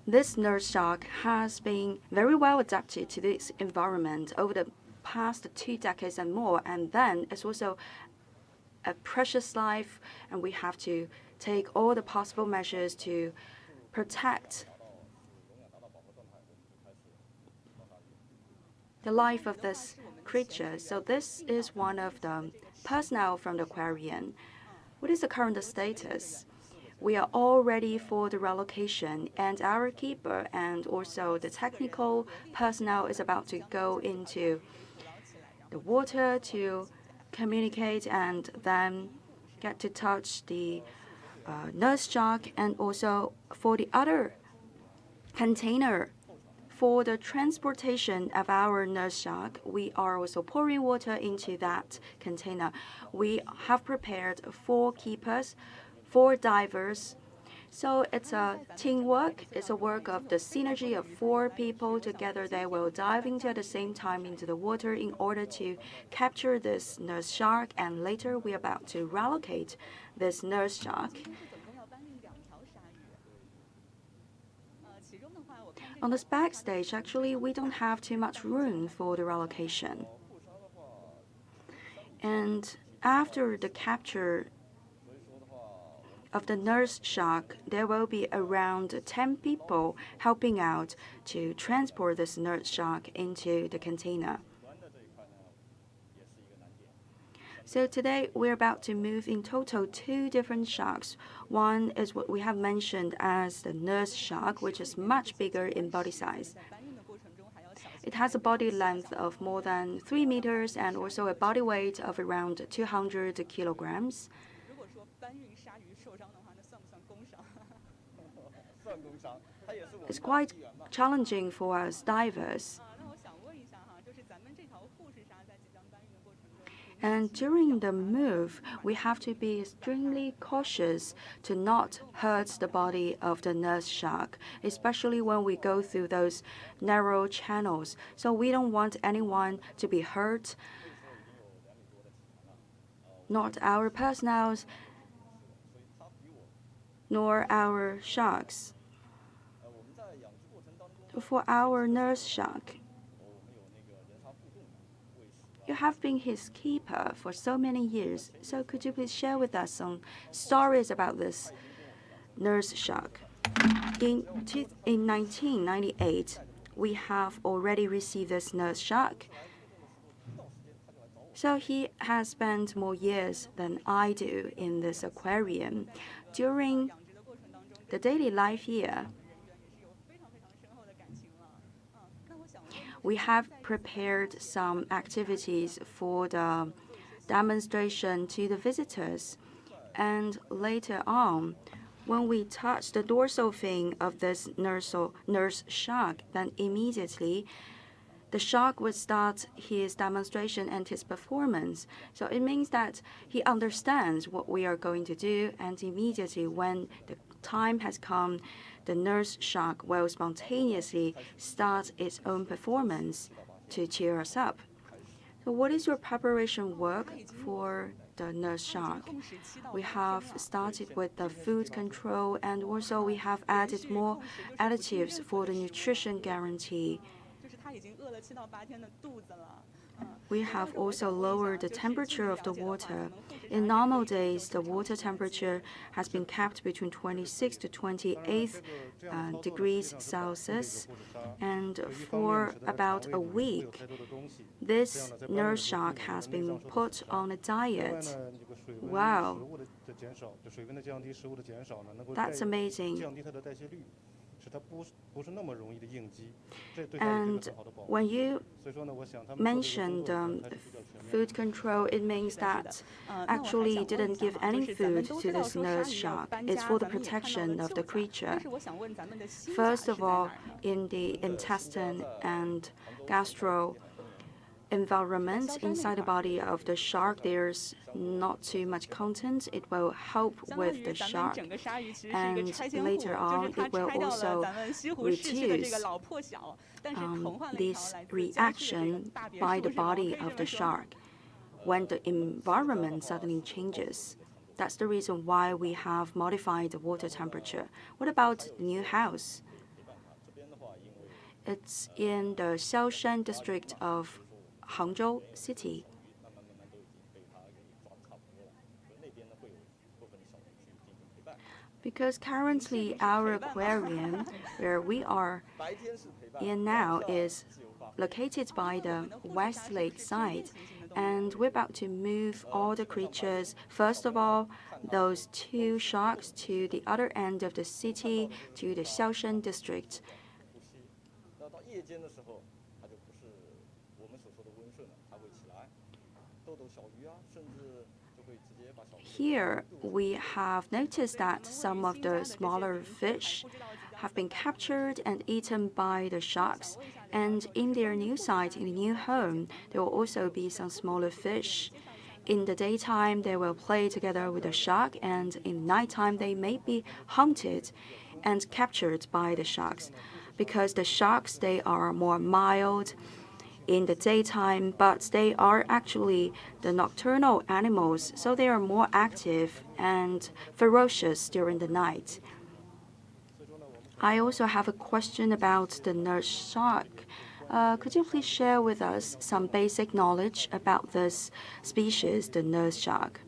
This nurse shark has been very well adapted to this environment over the past 2 decades and more, and then it's also a precious life, and we have to take all the possible measures to protect the life of this creature. So this is one of the personnel from the aquarium. What is the current status? We are all ready for the relocation, and our keeper and also the technical personnel is about to go into the water to communicate and then get to touch the nurse shark, and also for the other container for the transportation of our nurse shark, we are also pouring water into that container. We have prepared 4 keepers, 4 divers. So it's a teamwork. It's a work of the synergy of 4 people together. They will dive into at the same time into the water in order to capture this nurse shark, and later we're about to relocate this nurse shark. On this backstage, actually, we don't have too much room for the relocation. And after the capture of the nurse shark, there will be around 10 people helping out to transport this nurse shark into the container. So today we're about to move in total 2 different sharks. One is what we have mentioned as the nurse shark, which is much bigger in body size. It has a body length of more than 3 meters and also a body weight of around 200 kilograms. It's quite challenging for us divers. And during the move, we have to be extremely cautious to not hurt the body of the nurse shark, especially when we go through those narrow channels. So we don't want anyone to be hurt, not our personnel, nor our sharks. For our nurse shark, you have been his keeper for so many years, so could you please share with us some stories about this nurse shark? In 1998, we have already received this nurse shark. So he has spent more years than I do in this aquarium. During the daily life here, we have prepared some activities for the demonstration to the visitors. And later on, when we touch the dorsal fin of this nurse shark, then immediately the shark would start his demonstration and his performance. So it means that he understands what we are going to do, and immediately when the time has come, the nurse shark will spontaneously start its own performance to cheer us up. So what is your preparation work for the nurse shark? We have started with the food control, and also we have added more additives for the nutrition guarantee. We have also lowered the temperature of the water. In normal days, the water temperature has been kept between 26 to 28 degrees Celsius. And for about a week, this nurse shark has been put on a diet. Wow, that's amazing. And when you mentioned food control, it means that actually you didn't give any food to this nurse shark. It's for the protection of the creature. First of all, in the intestine and gastro environment inside the body of the shark, there's not too much content. It will help with the shark, and later on it will also reduce this reaction by the body of the shark when the environment suddenly changes. That's the reason why we have modified the water temperature. What about the new house? It's in the Xiaoshan district of Hangzhou City. Because currently our aquarium, where we are in now, is located by the west lake side, and we're about to move all the creatures, first of all, those two sharks, to the other end of the city, to the Xiaoshan district. Here, we have noticed that some of the smaller fish have been captured and eaten by the sharks, and in their new site, in the new home, there will also be some smaller fish. In the daytime, they will play together with the shark, and in nighttime, they may be hunted and captured by the sharks. Because the sharks, they are more mild in the daytime, but they are actually the nocturnal animals, so they are more active and ferocious during the night. I also have a question about the nurse shark. Could you please share with us some basic knowledge about this species, the nurse shark?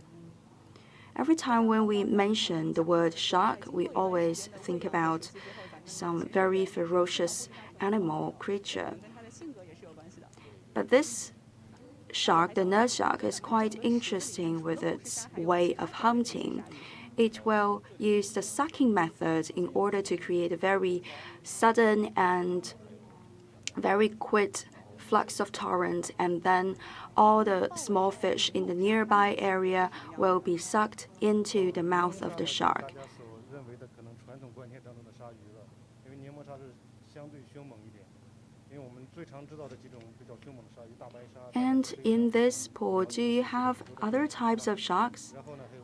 Every time when we mention the word shark, we always think about some very ferocious animal creature. But this shark, the nurse shark, is quite interesting with its way of hunting. It will use the sucking method in order to create a very sudden and very quick flux of torrent, and then all the small fish in the nearby area will be sucked into the mouth of the shark. And in this pool, do you have other types of sharks?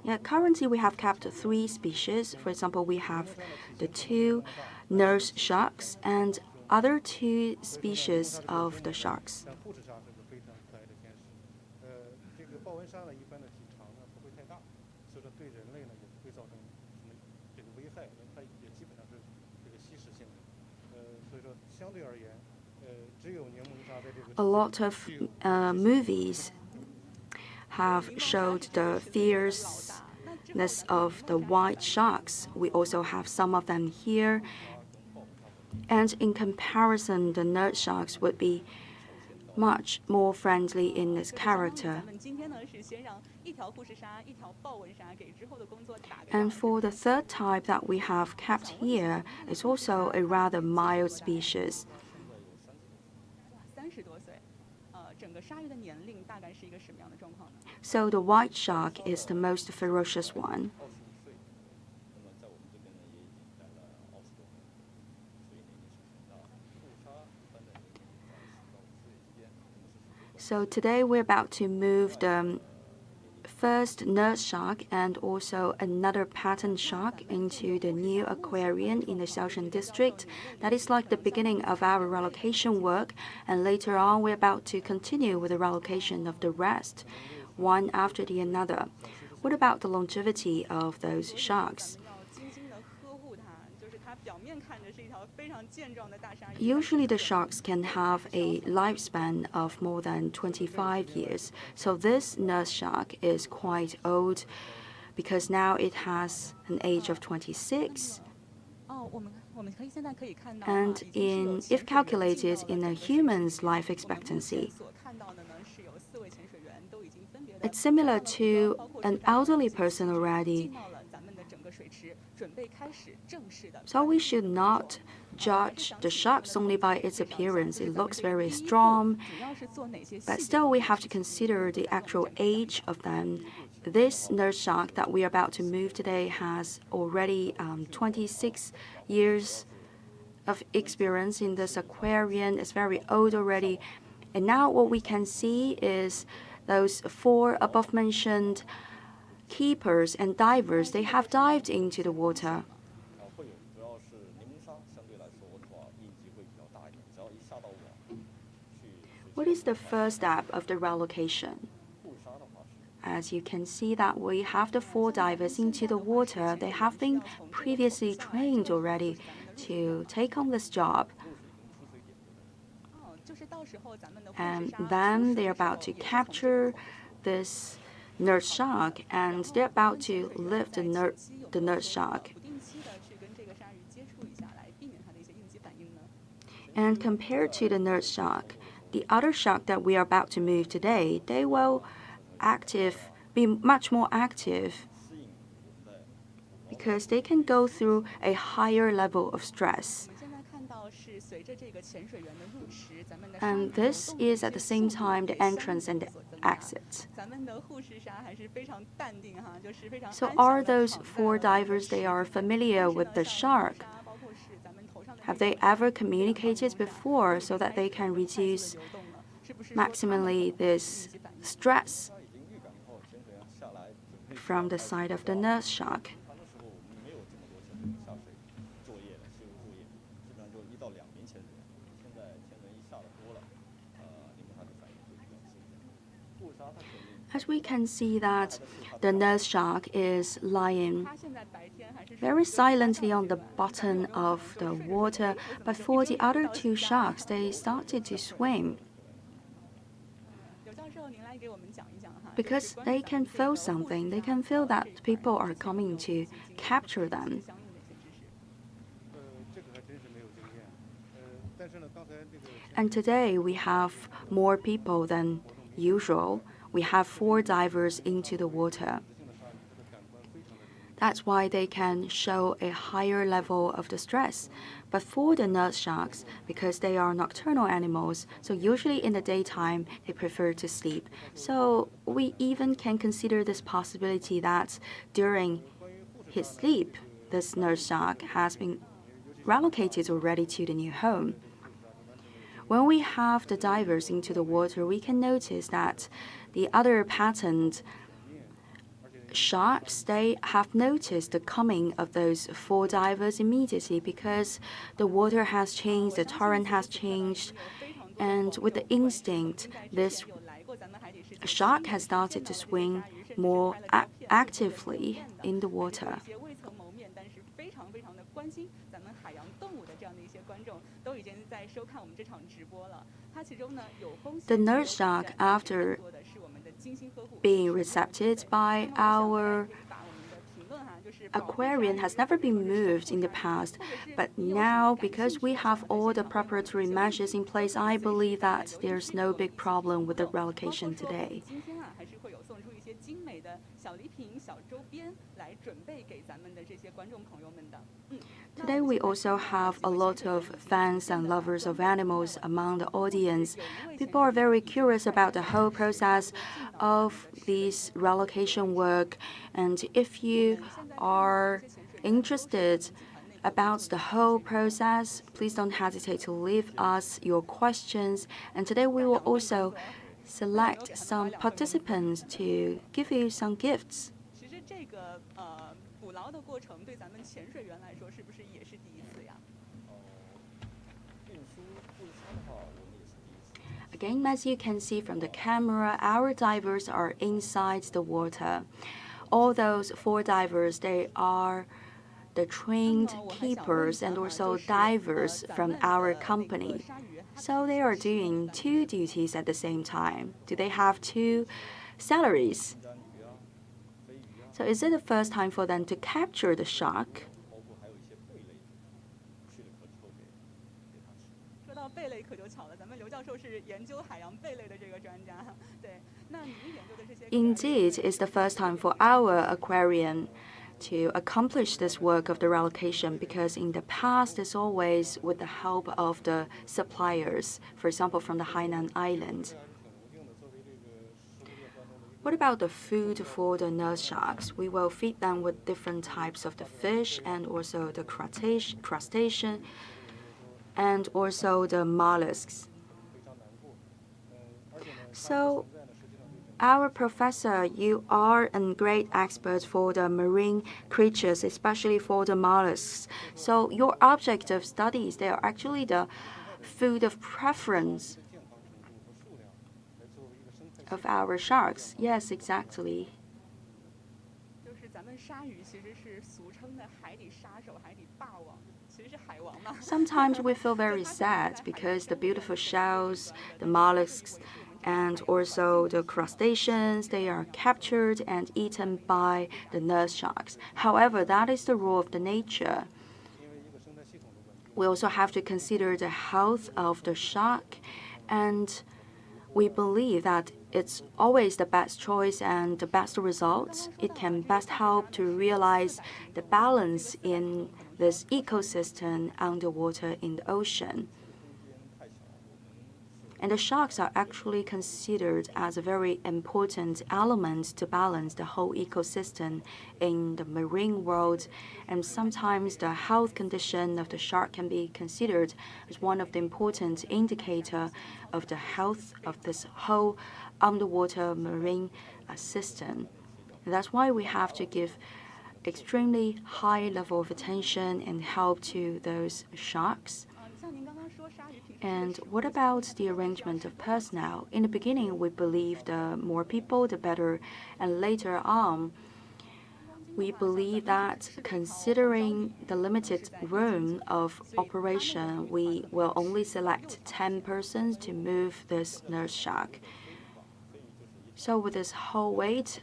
Yeah, currently we have kept 3 species. For example, we have the 2 nurse sharks and other 2 species of the sharks. A lot of movies have showed the fierceness of the white sharks. We also have some of them here. And in comparison, the nurse sharks would be much more friendly in its character. And for the third type that we have kept here, it's also a rather mild species. So the white shark is the most ferocious one. So today we're about to move the first nurse shark and also another pattern shark into the new aquarium in the Xiaoshan district. That is like the beginning of our relocation work, and later on we're about to continue with the relocation of the rest, one after the another. What about the longevity of those sharks? Usually the sharks can have a lifespan of more than 25 years. So this nurse shark is quite old because now it has an age of 26. And if calculated in a human's life expectancy, it's similar to an elderly person already. So we should not judge the sharks only by its appearance. It looks very strong, but still we have to consider the actual age of them. This nurse shark that we are about to move today has already 26 years of experience in this aquarium. It's very old already. And now what we can see is those 4 above-mentioned keepers and divers, they have dived into the water. What is the first step of the relocation? As you can see that we have the 4 divers into the water. They have been previously trained already to take on this job. And then they're about to capture this nurse shark, and they're about to lift the nurse shark. And compared to the nurse shark, the other shark that we are about to move today, they will be much more active because they can go through a higher level of stress. And this is at the same time the entrance and the exit. So are those 4 divers, they are familiar with the shark? Have they ever communicated before so that they can reduce maximally this stress from the side of the nurse shark? As we can see that the nurse shark is lying very silently on the bottom of the water, but for the other 2 sharks, they started to swim because they can feel something. They can feel that people are coming to capture them. And today we have more people than usual. We have 4 divers into the water. That's why they can show a higher level of the stress. But for the nurse sharks, because they are nocturnal animals, so usually in the daytime, they prefer to sleep. So we even can consider this possibility that during his sleep, this nurse shark has been relocated already to the new home. When we have the divers into the water, we can notice that the other patterned sharks, they have noticed the coming of those 4 divers immediately because the water has changed, the torrent has changed, and with the instinct, this shark has started to swim more actively in the water. The nurse shark, after being recepted by our aquarium, has never been moved in the past, but now because we have all the preparatory measures in place, I believe that there's no big problem with the relocation today. Today we also have a lot of fans and lovers of animals among the audience. People are very curious about the whole process of this relocation work, and if you are interested about the whole process, please don't hesitate to leave us your questions. And today we will also select some participants to give you some gifts. Again, as you can see from the camera, our divers are inside the water. All those 4 divers, they are the trained keepers and also divers from our company. So they are doing 2 duties at the same time. Do they have 2 salaries? So is it the first time for them to capture the shark? Indeed, it's the first time for our aquarium to accomplish this work of the relocation because in the past it's always with the help of the suppliers, for example, from the Hainan Island. What about the food for the nurse sharks? We will feed them with different types of the fish and also the crustacean and also the mollusks. So, our professor, you are a great expert for the marine creatures, especially for the mollusks. So your object of studies, they are actually the food of preference of our sharks. Yes, exactly. Sometimes we feel very sad because the beautiful shells, the mollusks, and also the crustaceans, they are captured and eaten by the nurse sharks. However, that is the rule of the nature. We also have to consider the health of the shark, and we believe that it's always the best choice and the best results. It can best help to realize the balance in this ecosystem underwater in the ocean. And the sharks are actually considered as a very important element to balance the whole ecosystem in the marine world. And sometimes the health condition of the shark can be considered as one of the important indicators of the health of this whole underwater marine system. And that's why we have to give extremely high level of attention and help to those sharks. And what about the arrangement of personnel? In the beginning, we believed the more people, the better. And later on, we believe that considering the limited room of operation, we will only select 10 persons to move this nurse shark. So with this whole weight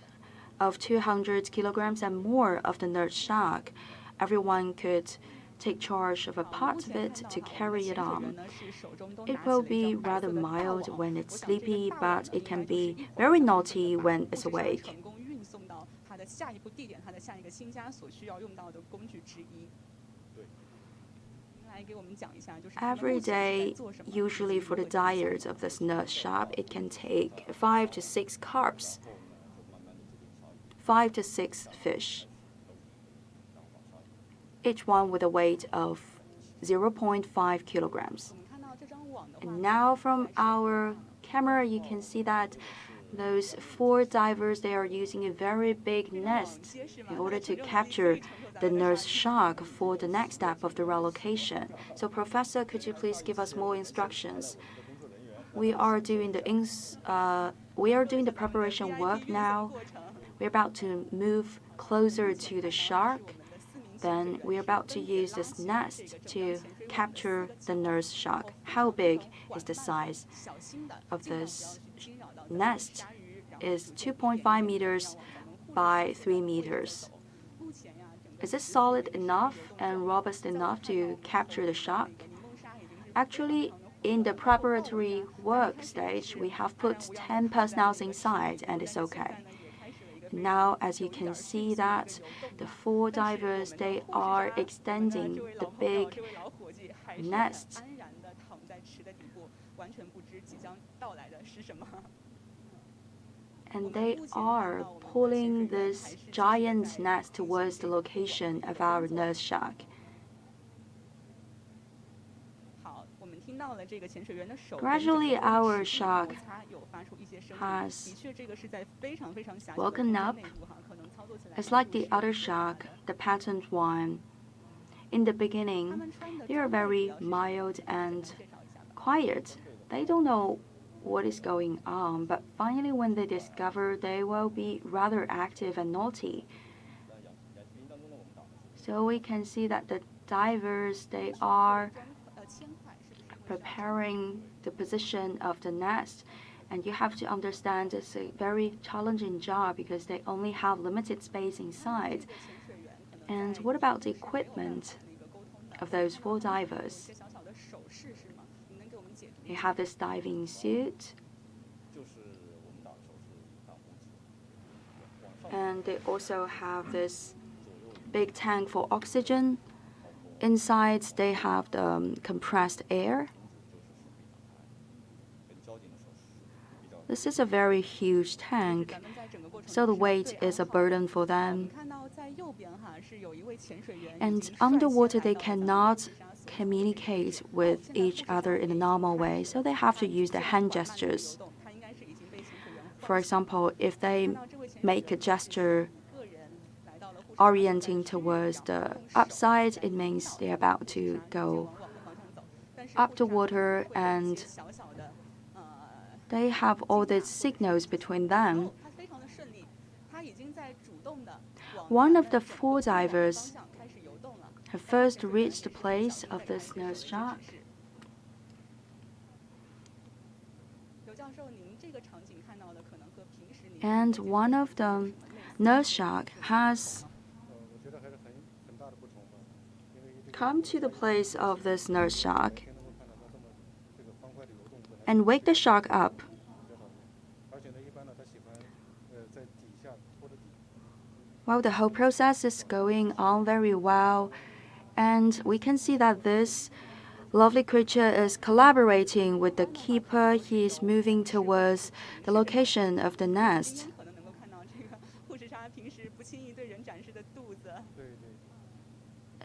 of 200 kilograms and more of the nurse shark, everyone could take charge of a part of it to carry it on. It will be rather mild when it's sleepy, but it can be very naughty when it's awake. Every day, usually for the diet of this nurse shark, it can take 5 to 6 carbs, 5 to 6 fish, each one with a weight of 0.5 kilograms. And now from our camera, you can see that those 4 divers, they are using a very big nest in order to capture the nurse shark for the next step of the relocation. So Professor, could you please give us more instructions? We are doing the preparation work now. We're about to move closer to the shark. Then we're about to use this nest to capture the nurse shark. How big is the size of this nest? Is 2.5 meters by 3 meters. Is it solid enough and robust enough to capture the shark? Actually, in the preparatory work stage, we have put 10 personnel inside, and it's okay. Now, as you can see that the 4 divers, they are extending the big nest. And they are pulling this giant nest towards the location of our nurse shark. Gradually, our shark has woken up. It's like the other shark, the patterned one. In the beginning, they are very mild and quiet. They don't know what is going on, but finally when they discover, they will be rather active and naughty. So we can see that the divers, they are preparing the position of the nest, and you have to understand it's a very challenging job because they only have limited space inside. And what about the equipment of those 4 divers? They have this diving suit, and they also have this big tank for oxygen. Inside, they have the compressed air. This is a very huge tank, so the weight is a burden for them. And underwater, they cannot communicate with each other in a normal way, so they have to use the hand gestures. For example, if they make a gesture orienting towards the upside, it means they're about to go up the water, and they have all these signals between them. One of the 4 divers have first reached the place of this nurse shark. And one of the nurse shark has come to the place of this nurse shark and wake the shark up. Well, the whole process is going on very well, and we can see that this lovely creature is collaborating with the keeper. He is moving towards the location of the nest.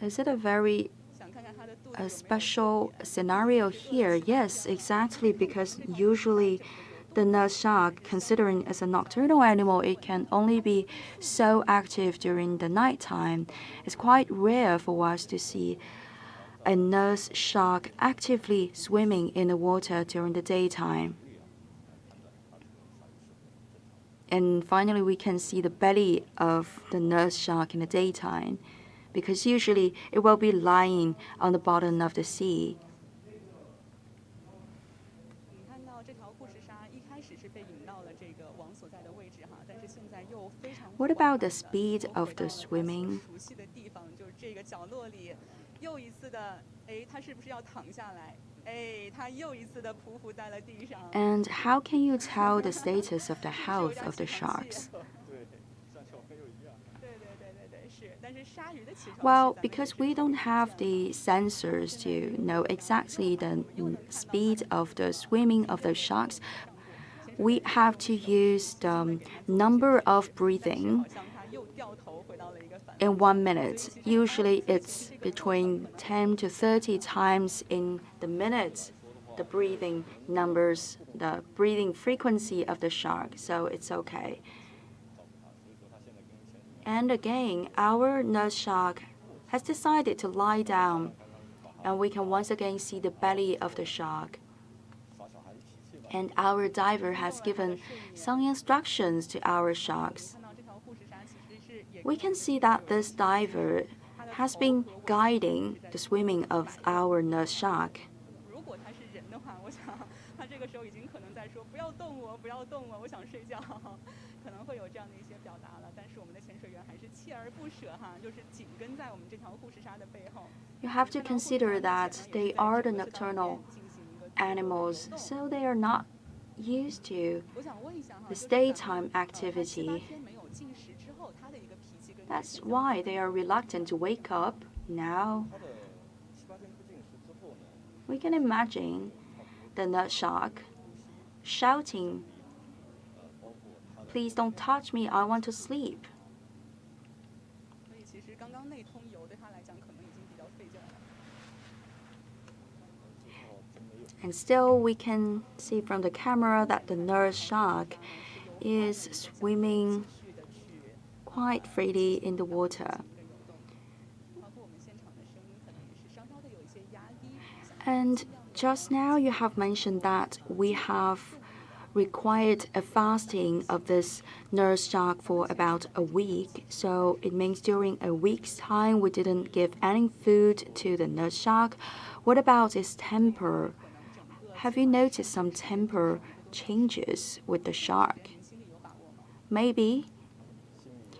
Is it a very special scenario here? Yes, exactly, because usually the nurse shark, considering as a nocturnal animal, it can only be so active during the nighttime. It's quite rare for us to see a nurse shark actively swimming in the water during the daytime. And finally, we can see the belly of the nurse shark in the daytime, because usually it will be lying on the bottom of the sea. What about the speed of the swimming? And how can you tell the status of the health of the sharks? Well, because we don't have the sensors to know exactly the speed of the swimming of the sharks, we have to use the number of breathing in 1 minute. Usually it's between 10 to 30 times in the minute, the breathing numbers, the breathing frequency of the shark, so it's okay. And again, our nurse shark has decided to lie down, and we can once again see the belly of the shark. And our diver has given some instructions to our sharks. We can see that this diver has been guiding the swimming of our nurse shark. You have to consider that they are the nocturnal animals, so they are not used to this daytime activity. That's why they are reluctant to wake up now. We can imagine the nurse shark shouting, "Please don't touch me, I want to sleep." And still, we can see from the camera that the nurse shark is swimming quite freely in the water. And just now, you have mentioned that we have required a fasting of this nurse shark for about a week. So it means during a week's time, we didn't give any food to the nurse shark. What about its temper? Have you noticed some temper changes with the shark? Maybe.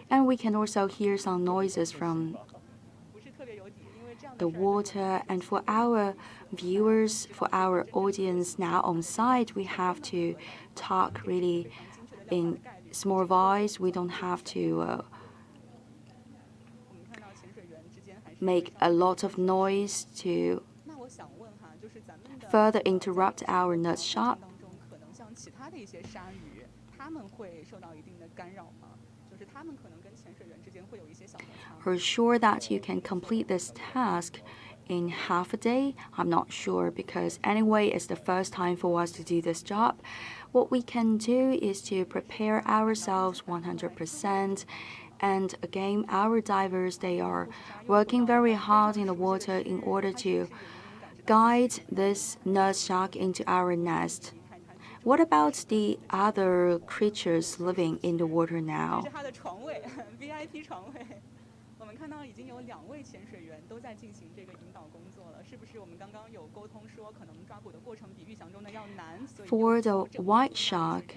And we can also hear some noises from the water. And for our viewers, for our audience now on site, we have to talk really in small voice. We don't have to make a lot of noise to further interrupt our nurse shark. Are you sure that you can complete this task in half a day? I'm not sure, because anyway, it's the first time for us to do this job. What we can do is to prepare ourselves 100%. And again, our divers, they are working very hard in the water in order to guide this nurse shark into our nest. What about the other creatures living in the water now? For the white shark,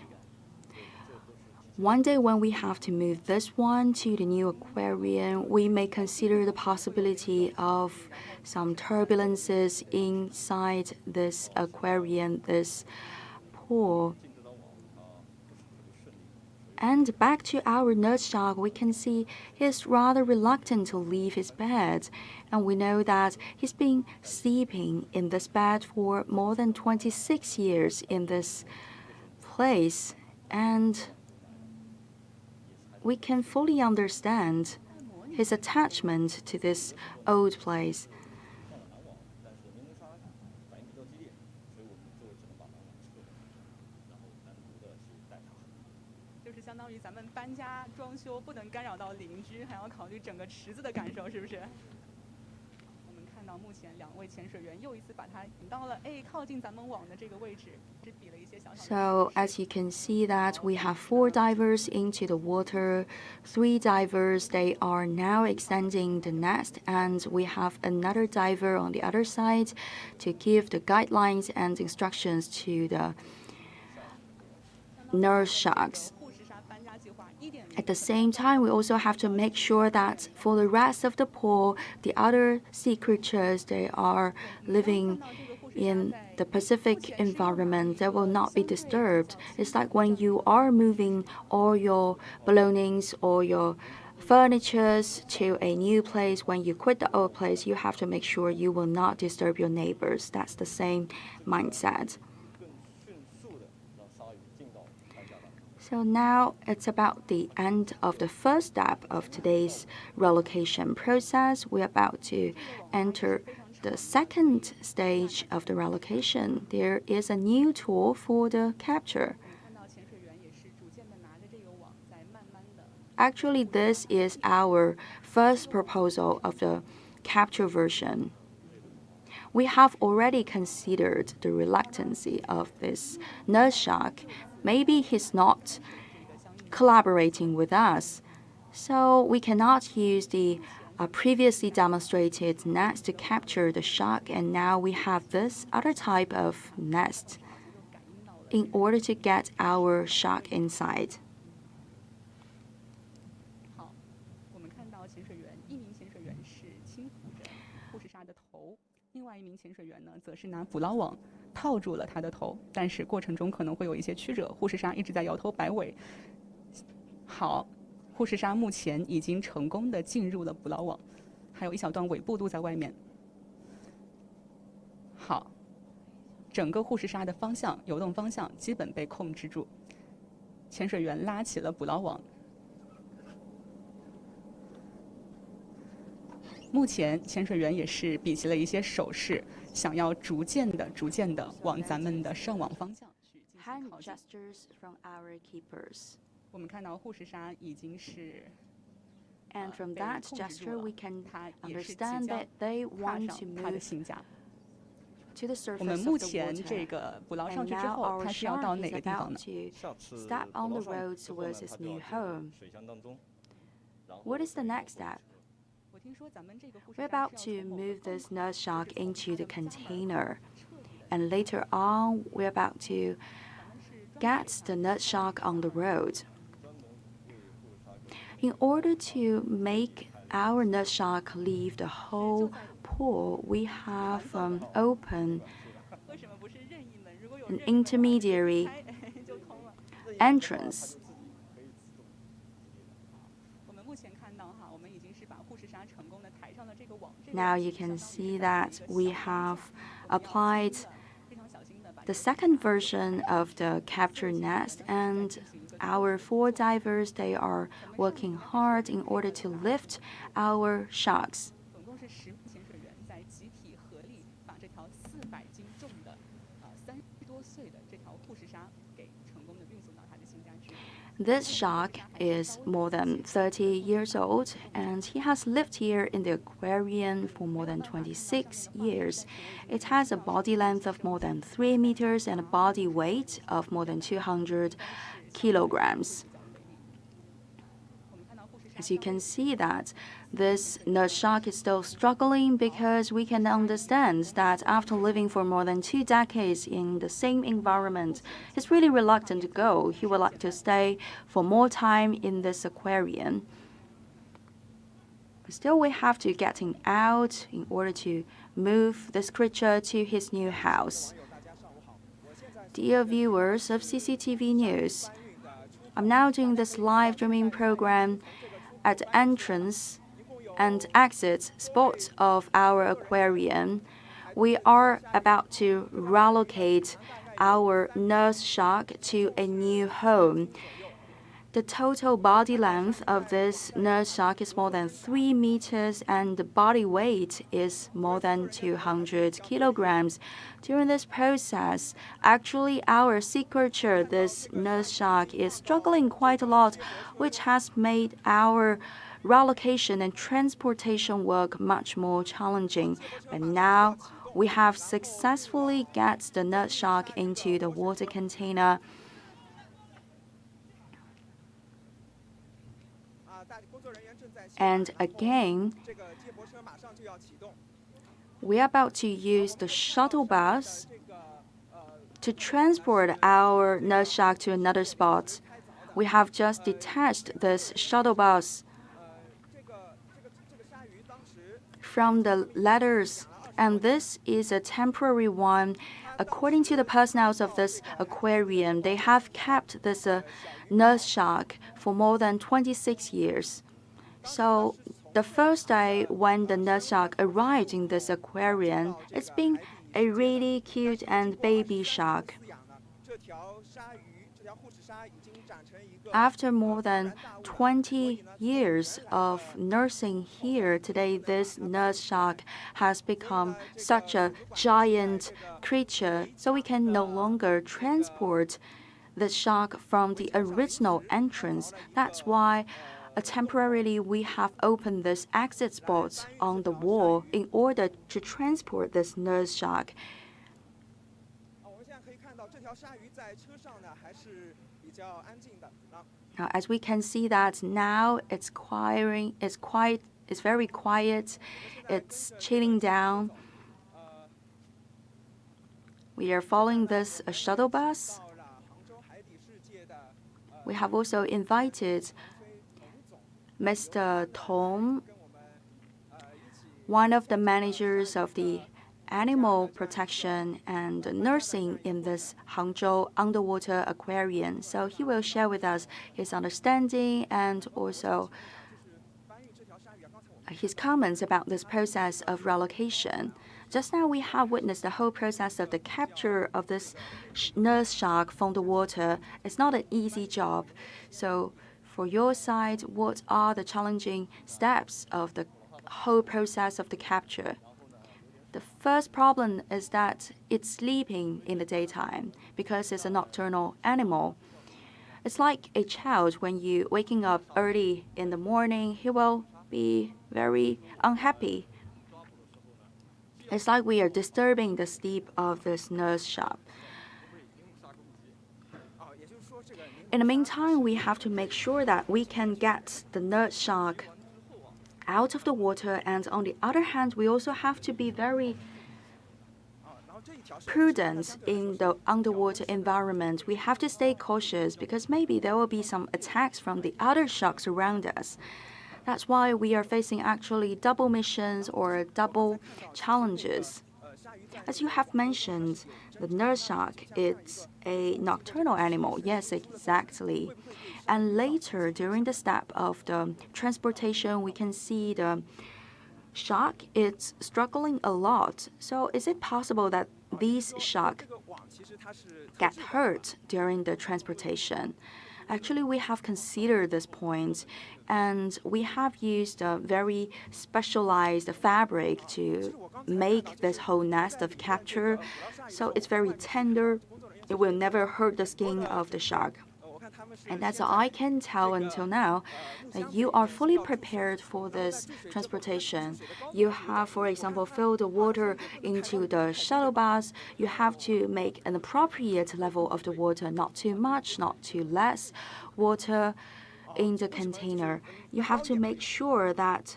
one day when we have to move this one to the new aquarium, we may consider the possibility of some turbulences inside this aquarium, this pool. And back to our nurse shark, we can see he's rather reluctant to leave his bed. And we know that he's been sleeping in this bed for more than 26 years in this place. And we can fully understand his attachment to this old place. So as you can see that we have 4 divers into the water, 3 divers, they are now extending the nest, and we have another diver on the other side to give the guidelines and instructions to the nurse sharks. At the same time, we also have to make sure that for the rest of the pool, the other sea creatures, they are living in the Pacific environment, they will not be disturbed. It's like when you are moving all your belongings or your furnitures to a new place, when you quit the old place, you have to make sure you will not disturb your neighbors. That's the same mindset. So now it's about the end of the first step of today's relocation process. We're about to enter the second stage of the relocation. There is a new tool for the capture. Actually, this is our first proposal of the capture version. We have already considered the reluctancy of this nurse shark. Maybe he's not collaborating with us, so we cannot use the previously demonstrated nest to capture the shark, and now we have this other type of nest in order to get our shark inside. Hand gestures from our keepers. And from that gesture, we can understand that they want to move to the surface of the water. And now our shark is about to step on the road towards his new home. What is the next step? We're about to move this nurse shark into the container. And later on, we're about to get the nurse shark on the road. In order to make our nurse shark leave the whole pool, we have opened an intermediary entrance. Now you can see that we have applied the second version of the capture nest, and our 4 divers, they are working hard in order to lift our sharks. This shark is more than 30 years old, and he has lived here in the aquarium for more than 26 years. It has a body length of more than 3 meters and a body weight of more than 200 kilograms. As you can see that this nurse shark is still struggling because we can understand that after living for more than 2 decades in the same environment, he's really reluctant to go. He would like to stay for more time in this aquarium. But still, we have to get him out in order to move this creature to his new house. Dear viewers of CCTV News, I'm now doing this live streaming program at the entrance and exit spots of our aquarium. We are about to relocate our nurse shark to a new home. The total body length of this nurse shark is more than 3 meters and the body weight is more than 200 kilograms. During this process, actually our sea creature, this nurse shark, is struggling quite a lot, which has made our relocation and transportation work much more challenging. But now we have successfully got the nurse shark into the water container. And again, we are about to use the shuttle bus to transport our nurse shark to another spot. We have just detached this shuttle bus from the ladders, and this is a temporary one. According to the personnel of this aquarium, they have kept this nurse shark for more than 26 years. So the first day when the nurse shark arrived in this aquarium, it's been a really cute and baby shark. After more than 20 years of nursing here, today this nurse shark has become such a giant creature, so we can no longer transport the shark from the original entrance. That's why temporarily we have opened this exit spot on the wall in order to transport this nurse shark. Now, as we can see that now it's very quiet, it's chilling down. We are following this shuttle bus. We have also invited Mr. Tong, one of the managers of the animal protection and nursing in this Hangzhou Underwater Aquarium. So he will share with us his understanding and also his comments about this process of relocation. Just now we have witnessed the whole process of the capture of this nurse shark from the water. It's not an easy job. So for your side, what are the challenging steps of the whole process of the capture? The first problem is that it's sleeping in the daytime because it's a nocturnal animal. It's like a child when you waking up early in the morning, he will be very unhappy. It's like we are disturbing the sleep of this nurse shark. In the meantime, we have to make sure that we can get the nurse shark out of the water, and on the other hand, we also have to be very prudent in the underwater environment. We have to stay cautious because maybe there will be some attacks from the other sharks around us. That's why we are facing actually double missions or double challenges. As you have mentioned, the nurse shark is a nocturnal animal. Yes, exactly. And later, during the step of the transportation, we can see the shark is struggling a lot. So is it possible that these sharks get hurt during the transportation? Actually, we have considered this point, and we have used a very specialized fabric to make this whole nest of capture. So it's very tender. It will never hurt the skin of the shark. And that's all I can tell until now, that you are fully prepared for this transportation. You have, for example, filled the water into the shuttle bus. You have to make an appropriate level of the water, not too much, not too less water. in the container, you have to make sure that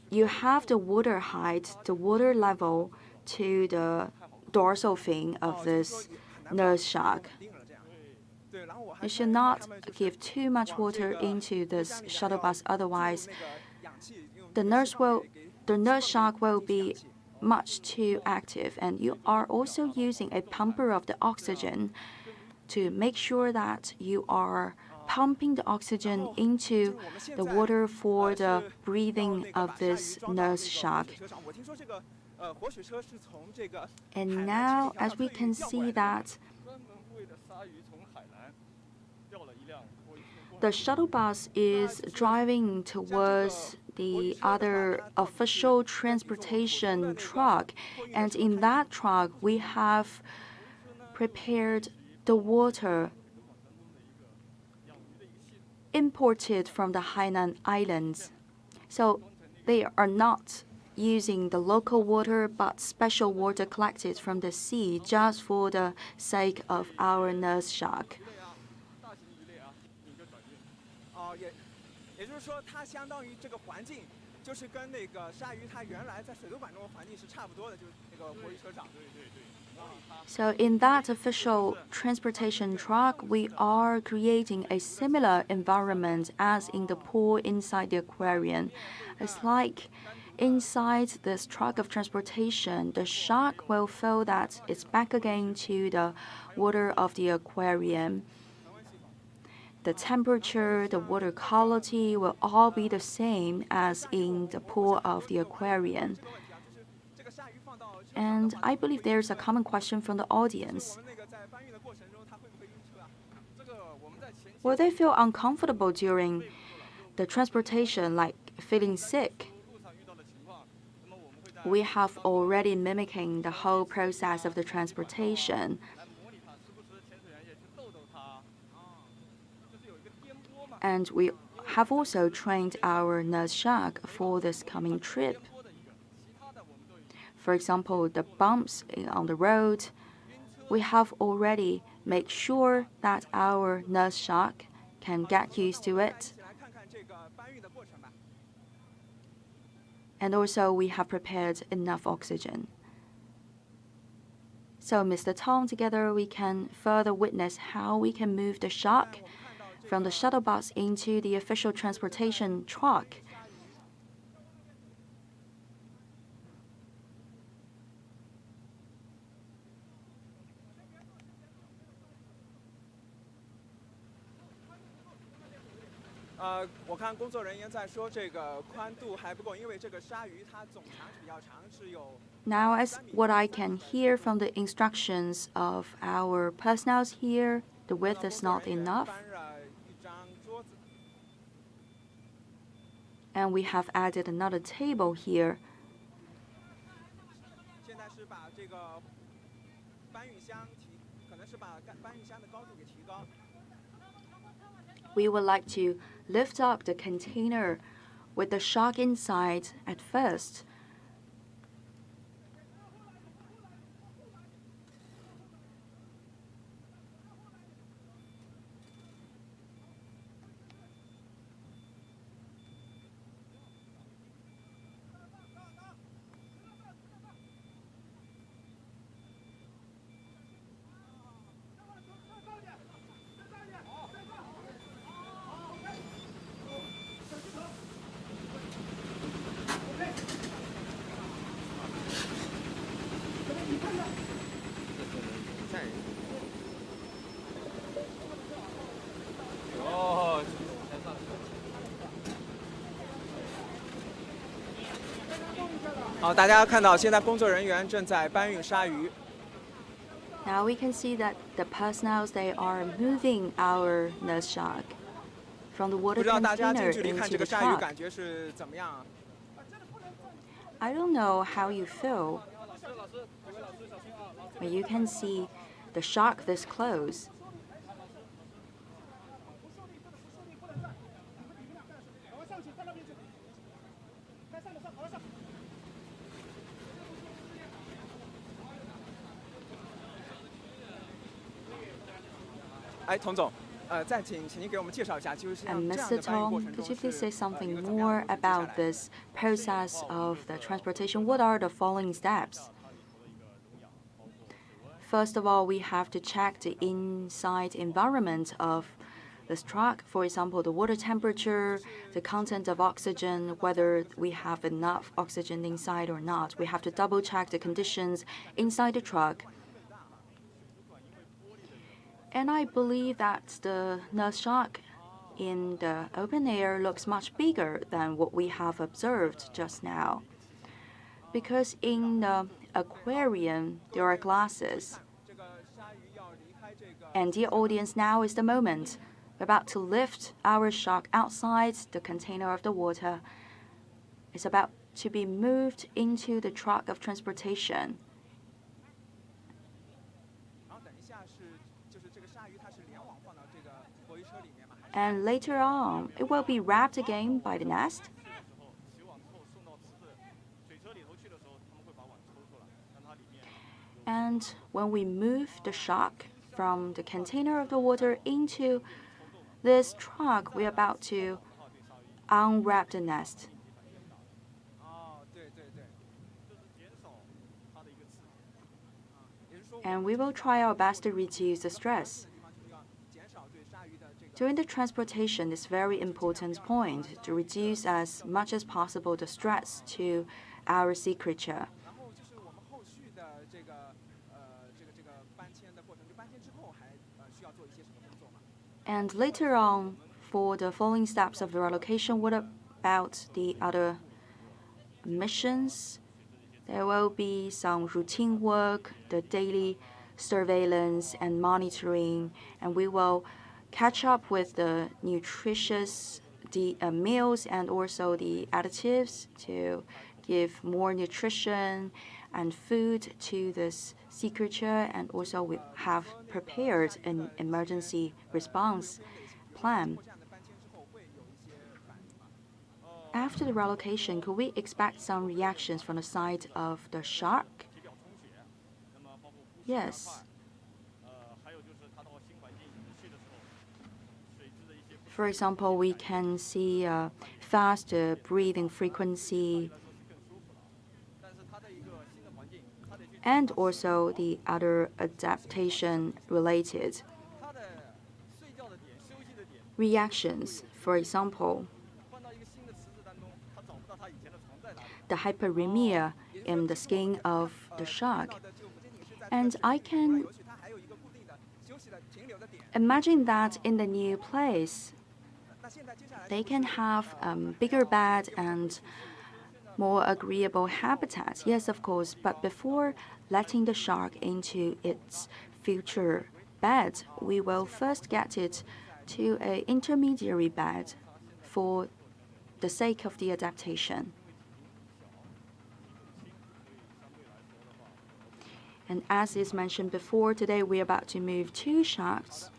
you have the water height, the water level to the dorsal fin of this nurse shark. You should not give too much water into this shuttle bus, otherwise the nurse shark will be much too active, and you are also using a pumper of the oxygen to make sure that you are pumping the oxygen into the water for the breathing of this nurse shark. And now, as we can see that the shuttle bus is driving towards the other official transportation truck, and in that truck we have prepared the water imported from the Hainan Islands. So they are not using the local water but special water collected from the sea just for the sake of our nurse shark. So in that official transportation truck, we are creating a similar environment as in the pool inside the aquarium. It's like inside this truck of transportation, the shark will feel that it's back again to the water of the aquarium. The temperature, the water quality will all be the same as in the pool of the aquarium. And I believe there's a common question from the audience. Will they feel uncomfortable during the transportation, like feeling sick? We have already mimicking the whole process of the transportation. And we have also trained our nurse shark for this coming trip. For example, the bumps on the road, we have already made sure that our nurse shark can get used to it. And also we have prepared enough oxygen. So Mr. Tong, together we can further witness how we can move the shark from the shuttle bus into the official transportation truck. Now, as what I can hear from the instructions of our personnel here, the width is not enough. And we have added another table here. We would like to lift up the container with the shark inside at first. Now we can see that the personnel, they are moving our nurse shark from the water container into the truck. I don't know how you feel, but you can see the shark this close. And Mr. Tom, could you please say something more about this process of the transportation? What are the following steps? First of all, we have to check the inside environment of this truck. For example, the water temperature, the content of oxygen, whether we have enough oxygen inside or not. We have to double check the conditions inside the truck. And I believe that the nurse shark in the open air looks much bigger than what we have observed just now. Because in the aquarium, there are glasses. And dear audience, now is the moment. We're about to lift our shark outside the container of the water. It's about to be moved into the truck of transportation. And later on, it will be wrapped again by the nest. And when we move the shark from the container of the water into this truck, we're about to unwrap the nest. And we will try our best to reduce the stress. During the transportation, it's a very important point to reduce as much as possible the stress to our sea creature. And later on, for the following steps of the relocation, what about the other missions? There will be some routine work, the daily surveillance and monitoring, and we will catch up with the nutritious meals and also the additives to give more nutrition and food to this sea creature, and also we have prepared an emergency response plan. After the relocation, could we expect some reactions from the side of the shark? Yes. For example, we can see faster breathing frequency and also the other adaptation-related reactions. For example, the hyperemia in the skin of the shark. And I can imagine that in the new place, they can have bigger bed and more agreeable habitat. Yes, of course, but before letting the shark into its future bed, we will first get it to an intermediary bed for the sake of the adaptation. And as is mentioned before, today we're about to move 2 sharks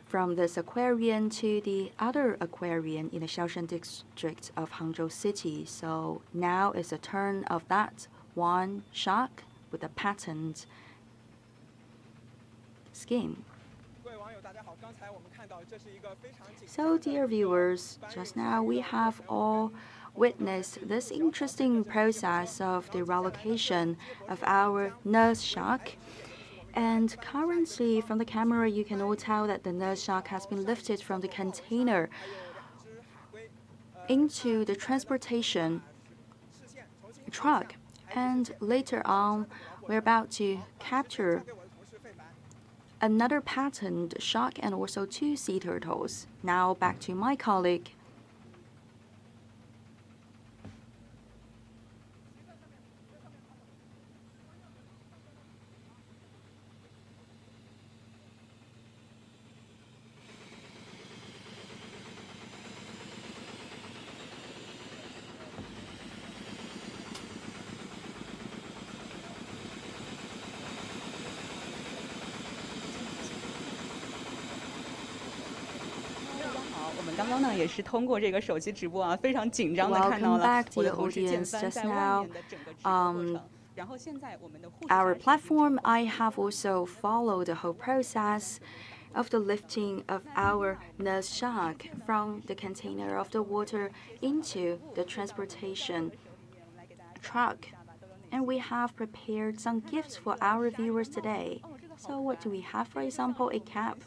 from this aquarium to the other aquarium in the Xiaoshan district of Hangzhou City. So now is the turn of that one shark with a patterned skin. So dear viewers, just now we have all witnessed this interesting process of the relocation of our nurse shark. And currently, from the camera, you can all tell that the nurse shark has been lifted from the container into the transportation truck. And later on, we're about to capture another patterned shark and also 2 sea turtles. Now back to my colleague. Welcome back, dear audience. Just now, our platform, I have also followed the whole process, of the lifting of our nurse shark from the container of the water into the transportation truck. And we have prepared some gifts for our viewers today. So what do we have? For example, a cap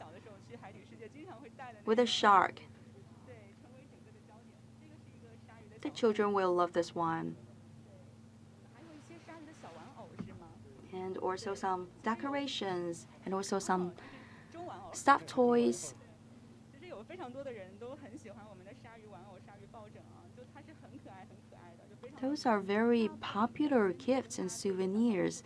with a shark. The children will love this one. And also some decorations and also some stuffed toys. Those are very popular gifts and souvenirs.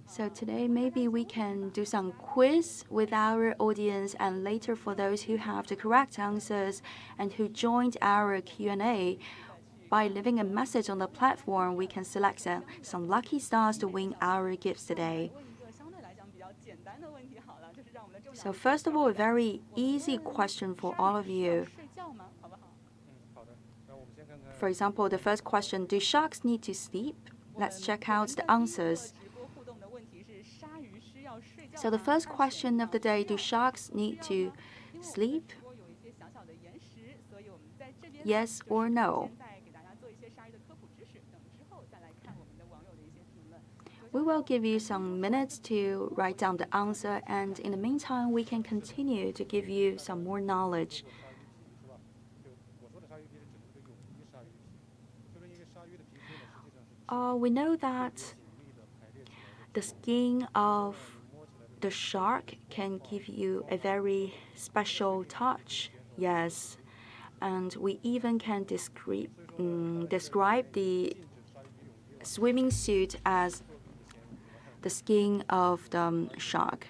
So today maybe we can do some quiz with our audience, and later for those who have the correct answers and who joined our Q&A, by leaving a message on the platform, we can select some lucky stars to win our gifts today. So first of all, a very easy question for all of you. For example, the first question, do sharks need to sleep? Let's check out the answers. So the first question of the day, do sharks need to sleep? Yes or no? We will give you some minutes to write down the answer, and in the meantime, we can continue to give you some more knowledge. We know that the skin of the shark can give you a very special touch. Yes, and we even can describe the swimming suit as the skin of the shark.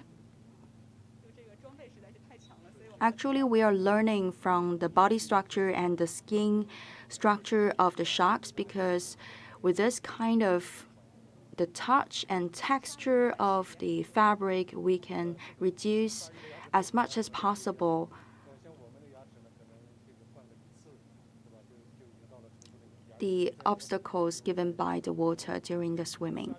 Actually, we are learning from the body structure and the skin structure of the sharks, because with this kind of the touch and texture of the fabric, we can reduce as much as possible the obstacles given by the water during the swimming.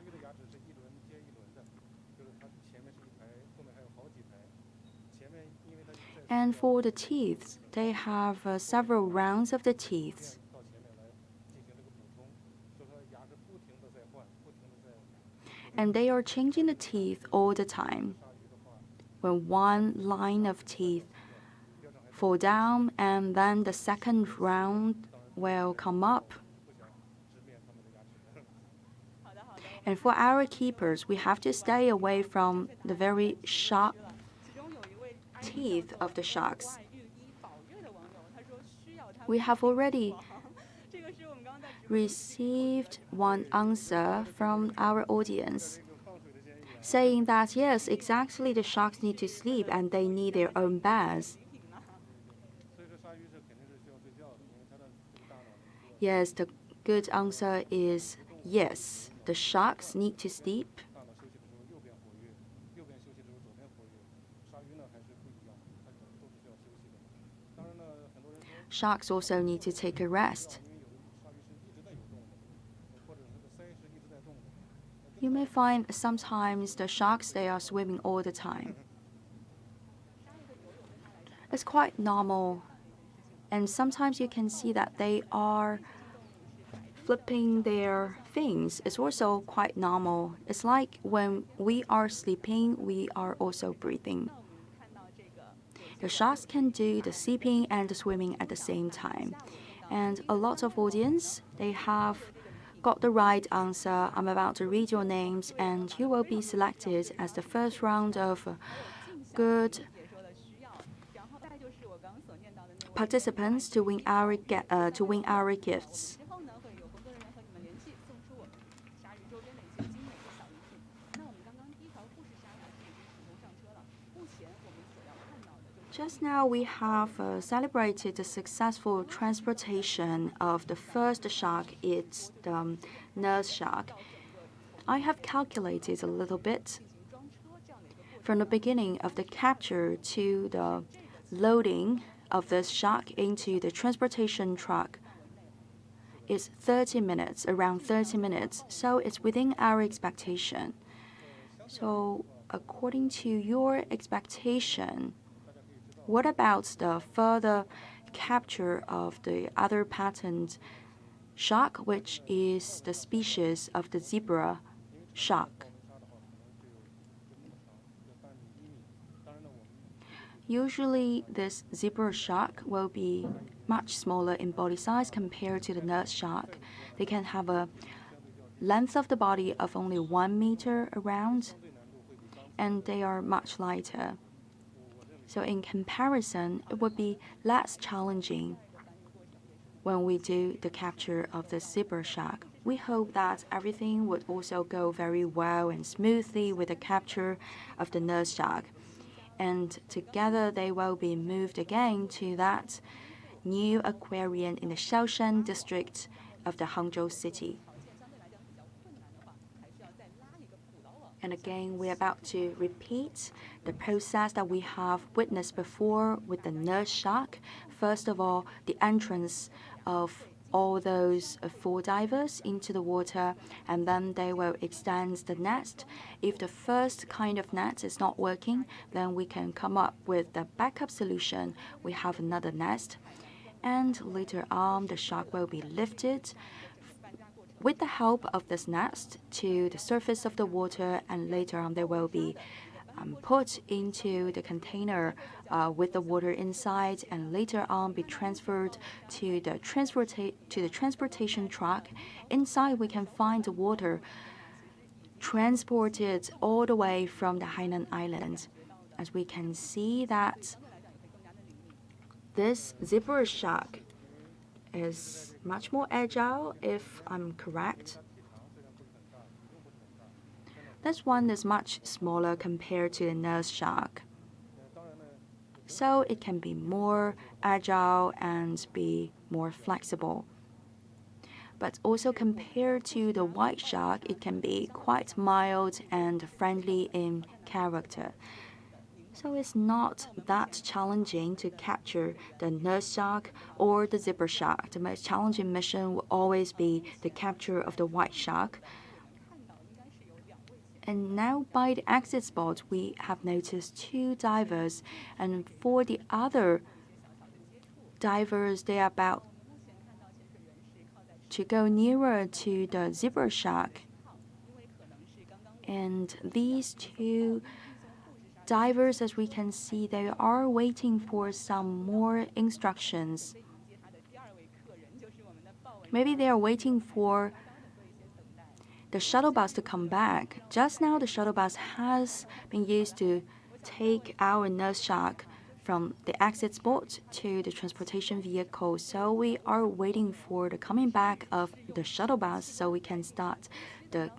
And for the teeth, they have several rounds of the teeth. And they are changing the teeth all the time. When one line of teeth fall down, and then the second round will come up. And for our keepers, we have to stay away from the very sharp teeth of the sharks. We have already received one answer from our audience, saying that yes, exactly, the sharks need to sleep and they need their own baths. Yes, the good answer is yes, the sharks need to sleep. Sharks also need to take a rest. You may find sometimes the sharks, they are swimming all the time. It's quite normal. And sometimes you can see that they are flipping their fins. It's also quite normal. It's like when we are sleeping, we are also breathing. The sharks can do the sleeping and the swimming at the same time. And a lot of audience, they have got the right answer. I'm about to read your names, and you will be selected as the first round of good participants to win our gifts. Just now we have celebrated the successful transportation of the first shark. It's the nurse shark. I have calculated a little bit. From the beginning of the capture to the loading of this shark into the transportation truck, it's 30 minutes, around 30 minutes. So it's within our expectation. So according to your expectation, what about the further capture of the other patterned shark, which is the species of the zebra shark? Usually, this zebra shark will be much smaller in body size compared to the nurse shark. They can have a length of the body of only 1 meter around, and they are much lighter. So in comparison, it would be less challenging when we do the capture of the zebra shark. We hope that everything would also go very well and smoothly with the capture of the nurse shark. And together they will be moved again to that new aquarium in the Shaoshan district of the Hangzhou city. And again, we're about to repeat the process that we have witnessed before with the nurse shark. First of all, the entrance of all those 4 divers into the water, and then they will extend the net. If the first kind of net is not working, then we can come up with the backup solution. We have another nest, and later on, the shark will be lifted with the help of this nest to the surface of the water, and later on they will be put into the container with the water inside, and later on be transferred to the transportation truck. Inside we can find the water transported all the way from the Hainan Island. As we can see that this zebra shark is much more agile, if I'm correct. This one is much smaller compared to the nurse shark, so it can be more agile and be more flexible. But also compared to the white shark, it can be quite mild and friendly in character. So it's not that challenging to capture the nurse shark or the zebra shark. The most challenging mission will always be the capture of the white shark. And now by the exit spot, we have noticed 2 divers, and for the other divers, they are about to go nearer to the zebra shark. And these 2 divers, as we can see, they are waiting for some more instructions. Maybe they are waiting for the shuttle bus to come back. Just now, the shuttle bus has been used to take our nurse shark from the exit spot to the transportation vehicle. So we are waiting for the coming back of the shuttle bus so we can start the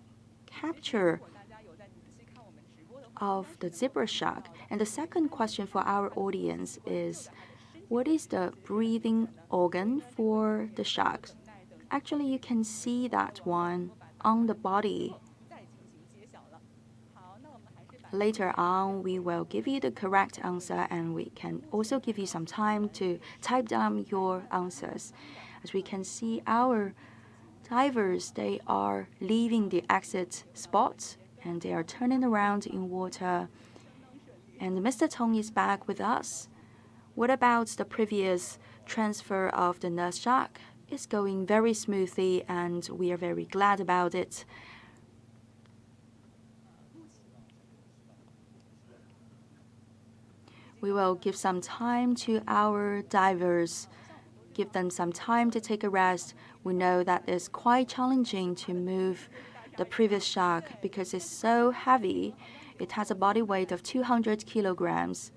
capture of the zebra shark. And the second question for our audience is, what is the breathing organ for the sharks? Actually, you can see that one on the body. Later on, we will give you the correct answer, and we can also give you some time to type down your answers. As we can see, our divers, they are leaving the exit spot and they are turning around in water. And Mr. Tong is back with us. What about the previous transfer of the nurse shark? It's going very smoothly, and we are very glad about it. We will give some time to our divers, give them some time to take a rest. We know that it's quite challenging to move the previous shark because it's so heavy. It has a body weight of 200 kilograms.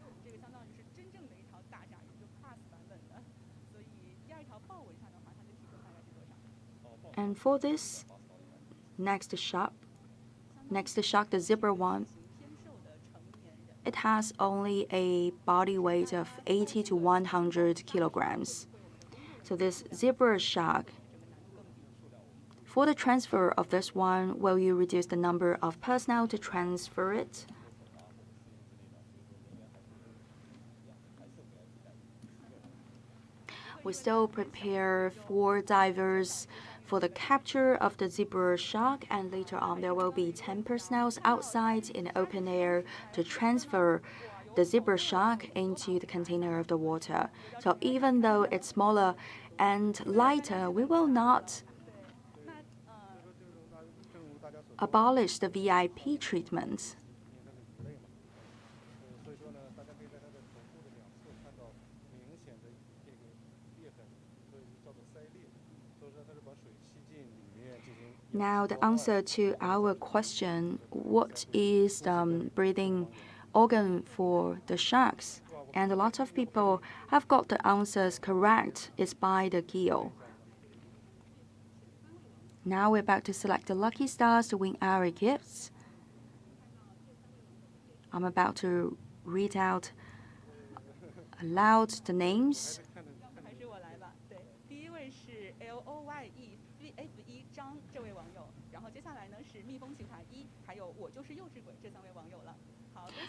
And for this next shark, the zebra one, it has only a body weight of 80 to 100 kilograms. So this zebra shark, for the transfer of this one, will you reduce the number of personnel to transfer it? We still prepare 4 divers for the capture of the zebra shark, and later on there will be 10 personnel outside in the open air to transfer the zebra shark into the container of the water. So even though it's smaller and lighter, we will not abolish the VIP treatment. Now, the answer to our question, what is the breathing organ for the sharks? And a lot of people have got the answers correct. It's by the gill. Now we're about to select the lucky stars to win our gifts. I'm about to read out aloud the names.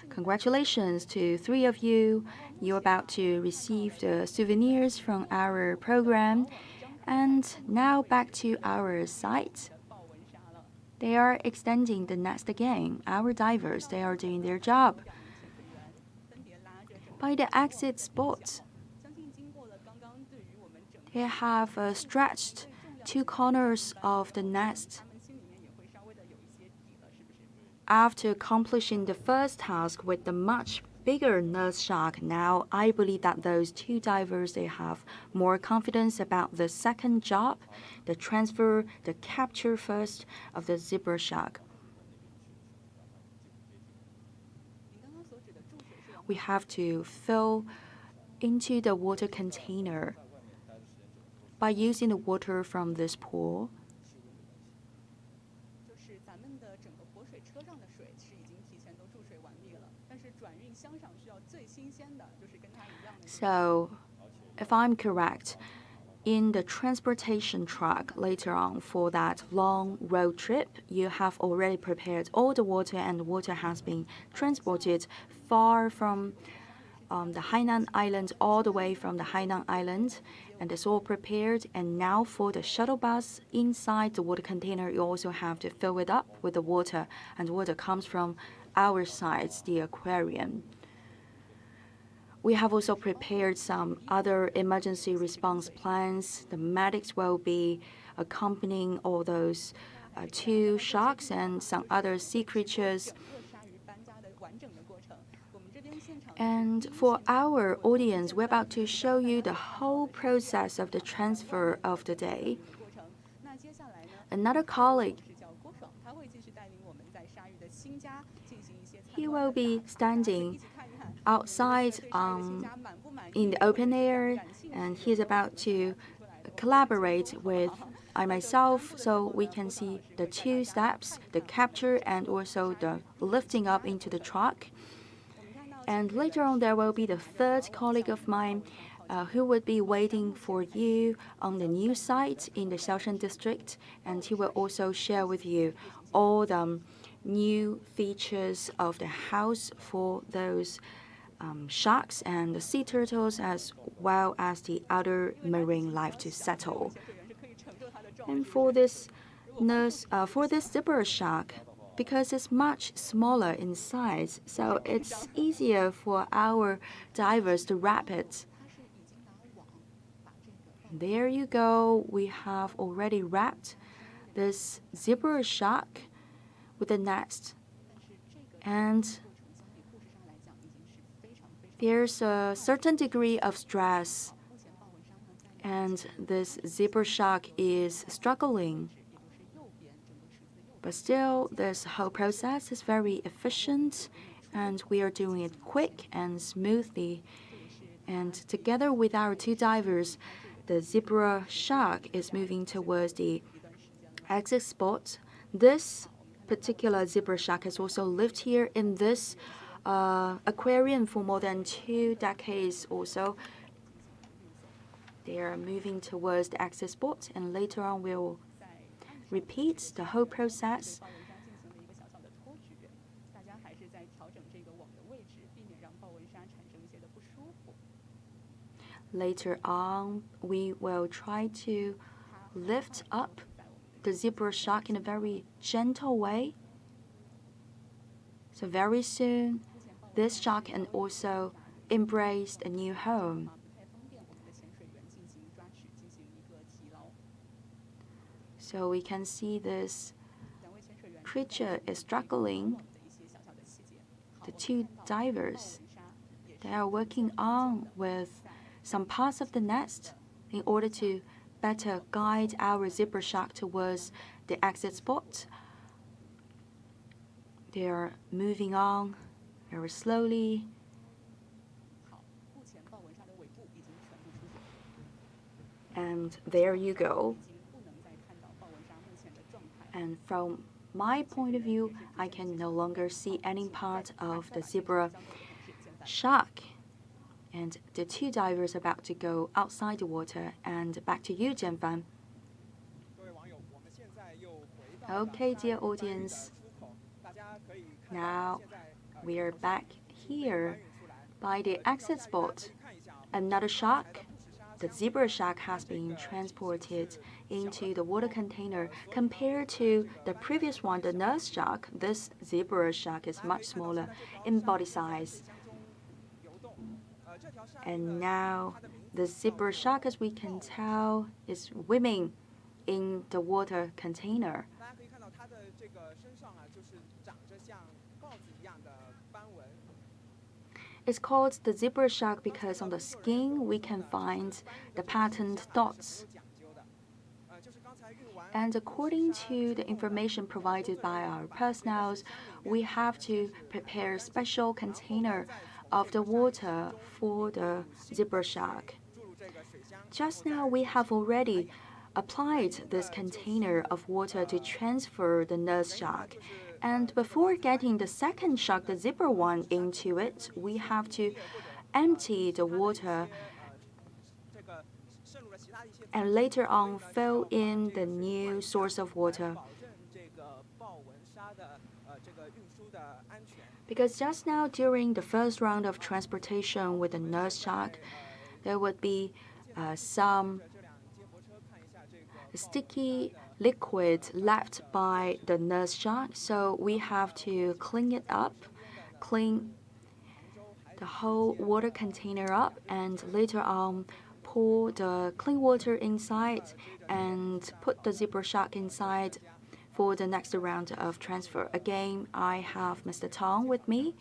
Congratulations to 3 of you. You're about to receive the souvenirs from our program. And now back to our site. They are extending the nest again. Our divers, they are doing their job. By the exit spot, they have stretched 2 corners of the nest. After accomplishing the first task with the much bigger nurse shark, now I believe that those 2 divers, they have more confidence about the second job, the transfer, the capture first of the zebra shark. We have to fill into the water container by using the water from this pool. So, if I'm correct, in the transportation truck later on for that long road trip, you have already prepared all the water, and the water has been transported far from the Hainan Island, all the way from the Hainan Island, and it's all prepared. And now for the shuttle bus inside the water container, you also have to fill it up with the water, and water comes from our side, the aquarium. We have also prepared some other emergency response plans. The medics will be accompanying all those 2 sharks and some other sea creatures. And for our audience, we're about to show you the whole process of the transfer of the day. Another colleague, he will be standing outside in the open air, and he's about to collaborate with myself, so we can see the 2 steps, the capture and also the lifting up into the truck. And later on, there will be the 3rd colleague of mine who would be waiting for you on the new site in the Xiaoshen district, and he will also share with you all the new features of the house for those sharks and the sea turtles, as well as the other marine life to settle. And for this zebra shark, because it's much smaller in size, so it's easier for our divers to wrap it. There you go. We have already wrapped this zebra shark with the nest, and there's a certain degree of stress, and this zebra shark is struggling. But still, this whole process is very efficient, and we are doing it quick and smoothly. And together with our 2 divers, the zebra shark is moving towards the exit spot. This particular zebra shark has also lived here in this aquarium for more than 2 decades or so. They are moving towards the exit spot, and later on we'll repeat the whole process. Later on, we will try to lift up the zebra shark in a very gentle way. So very soon, this shark can also embrace a new home. So we can see this creature is struggling. The two divers, they are working on with some parts of the nest in order to better guide our zebra shark towards the exit spot. They are moving on very slowly. And there you go. And from my point of view, I can no longer see any part of the zebra shark. And the two divers are about to go outside the water. And back to you, Jianfan. Okay, dear audience. Now we are back here by the exit spot. Another shark, the zebra shark, has been transported into the water container. Compared to the previous one, the nurse shark, this zebra shark is much smaller in body size. And now the zebra shark, as we can tell, is swimming in the water container. It's called the zebra shark because on the skin we can find the patterned dots. And according to the information provided by our personnel, we have to prepare a special container of the water for the zebra shark. Just now we have already applied this container of water to transfer the nurse shark. And before getting the second shark, the zebra one, into it, we have to empty the water and later on fill in the new source of water. Because just now, during the first round of transportation with the nurse shark, there would be some sticky liquid left by the nurse shark, so we have to clean it up, clean the whole water container up, and later on pour the clean water inside and put the zebra shark inside for the next round of transfer. Again, I have Mr. Tong with me.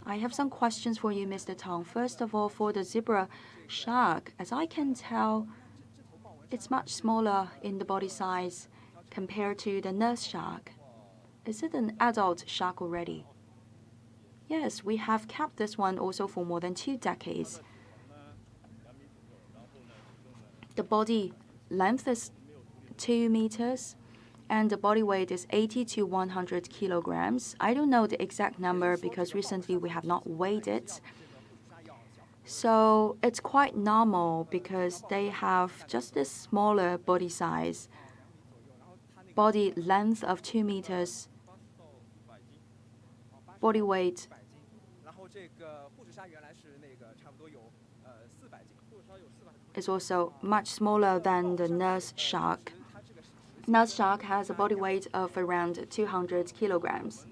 I have some questions for you, Mr. Tong. First of all, for the zebra shark, as I can tell, it's much smaller in the body size compared to the nurse shark. Is it an adult shark already? Yes, we have kept this one also for more than 2 decades. The body length is 2 meters, and the body weight is 80 to 100 kilograms. I don't know the exact number because recently we have not weighed it. So it's quite normal because they have just this smaller body size, body length of 2 meters, body weight is also much smaller than the nurse shark. Nurse shark has a body weight of around 200 kilograms.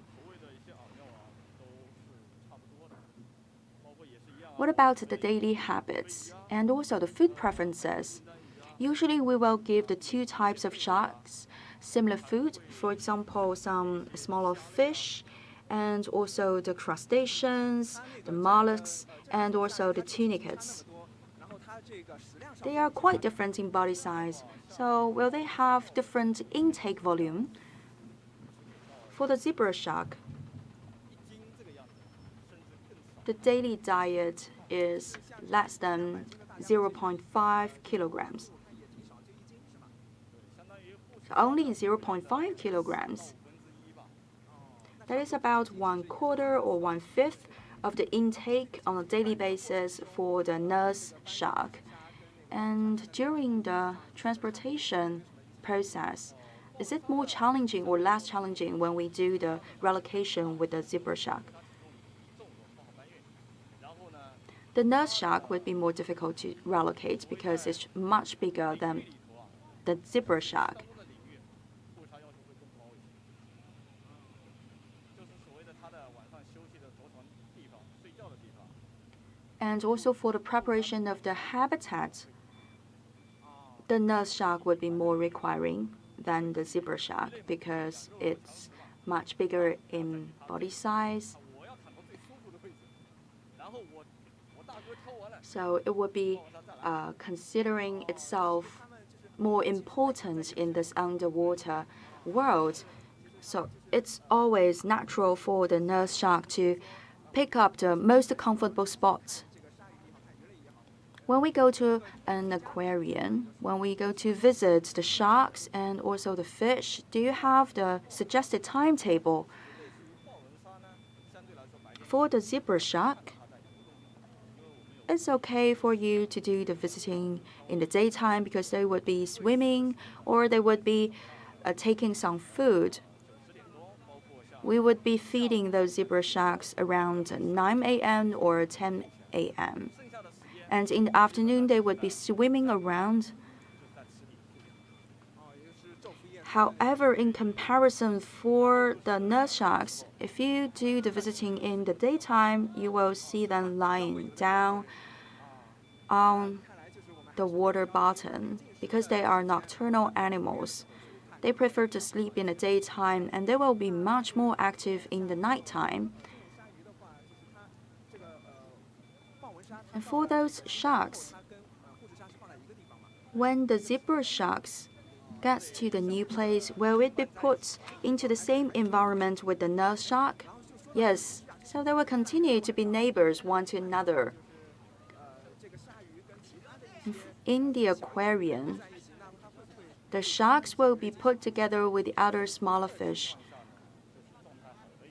What about the daily habits and also the food preferences? Usually we will give the 2 types of sharks similar food, for example, some smaller fish, and also the crustaceans, the mollusks, and also the tunicates. They are quite different in body size, so will they have different intake volume? For the zebra shark, the daily diet is less than 0.5 kilograms. So only 0.5 kilograms. That is about 1/4 or 1/5 of the intake on a daily basis for the nurse shark. And during the transportation process, is it more challenging or less challenging when we do the relocation with the zebra shark? The nurse shark would be more difficult to relocate because it's much bigger than the zebra shark. And also for the preparation of the habitat, the nurse shark would be more requiring than the zebra shark because it's much bigger in body size. So it would be considering itself more important in this underwater world. So it's always natural for the nurse shark to pick up the most comfortable spots. When we go to an aquarium, when we go to visit the sharks and also the fish, do you have the suggested timetable? For the zebra shark, it's okay for you to do the visiting in the daytime because they would be swimming or they would be taking some food. We would be feeding those zebra sharks around 9 a.m. or 10 a.m. And in the afternoon, they would be swimming around. However, in comparison for the nurse sharks, if you do the visiting in the daytime, you will see them lying down on the water bottom because they are nocturnal animals. They prefer to sleep in the daytime and they will be much more active in the nighttime. And for those sharks, when the zebra sharks gets to the new place, will it be put into the same environment with the nurse shark? Yes, so they will continue to be neighbors one to another. In the aquarium, the sharks will be put together with the other smaller fish.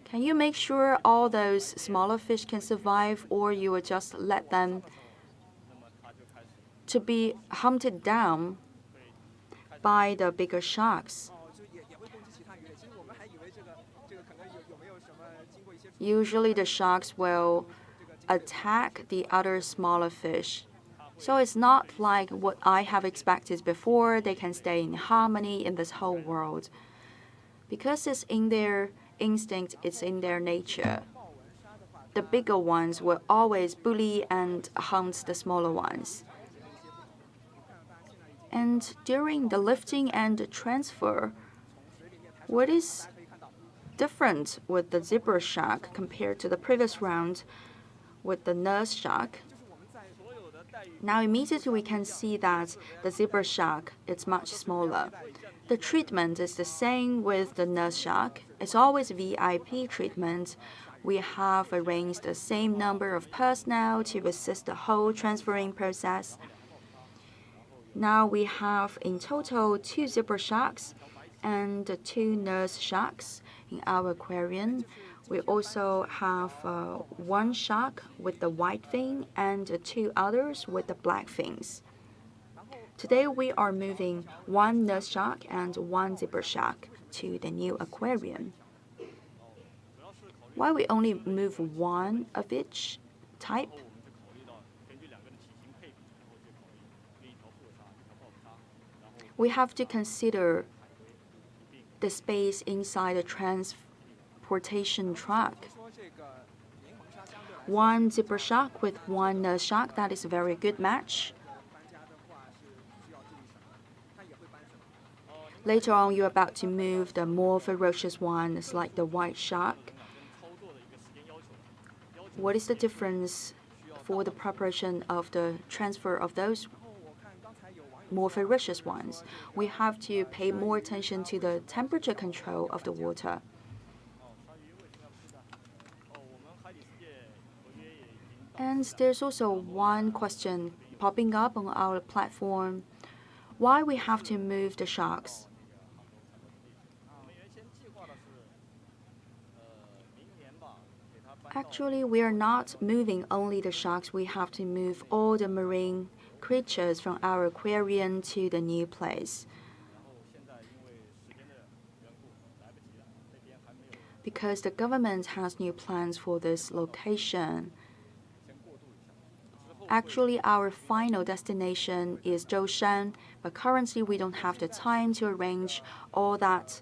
Can you make sure all those smaller fish can survive, or you will just let them to be hunted down by the bigger sharks? Usually the sharks will attack the other smaller fish. So it's not like what I have expected before. They can stay in harmony in this whole world. Because it's in their instinct, it's in their nature. The bigger ones will always bully and hunt the smaller ones. And during the lifting and the transfer, what is different with the zebra shark compared to the previous round with the nurse shark? Now immediately we can see that the zebra shark is much smaller. The treatment is the same with the nurse shark. It's always VIP treatment. We have arranged the same number of personnel to assist the whole transferring process. Now we have in total 2 zebra sharks and 2 nurse sharks in our aquarium. We also have 1 shark with the white fin and 2 others with the black fins. Today we are moving 1 nurse shark and 1 zebra shark to the new aquarium. Why we only move 1 of each type? We have to consider the space inside the transportation truck. 1 zebra shark with 1 nurse shark, that is a very good match. Later on, you're about to move the more ferocious ones like the white shark. What is the difference for the preparation of the transfer of those more ferocious ones? We have to pay more attention to the temperature control of the water. And there's also one question popping up on our platform: why we have to move the sharks? Actually, we are not moving only the sharks. We have to move all the marine creatures from our aquarium to the new place. Because the government has new plans for this location. Actually, our final destination is Zhejiang, but currently we don't have the time to arrange all that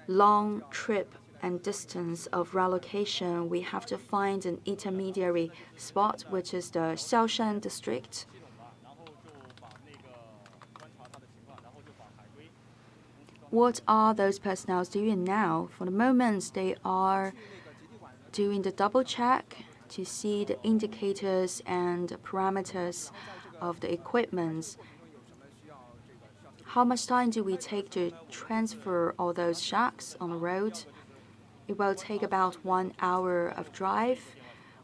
long trip and distance of relocation, we have to find an intermediary spot, which is the Xiaoshan district. What are those personnel doing now? For the moment, they are doing the double check to see the indicators and parameters of the equipment. How much time do we take to transfer all those sharks on the road? It will take about 1 hour of drive.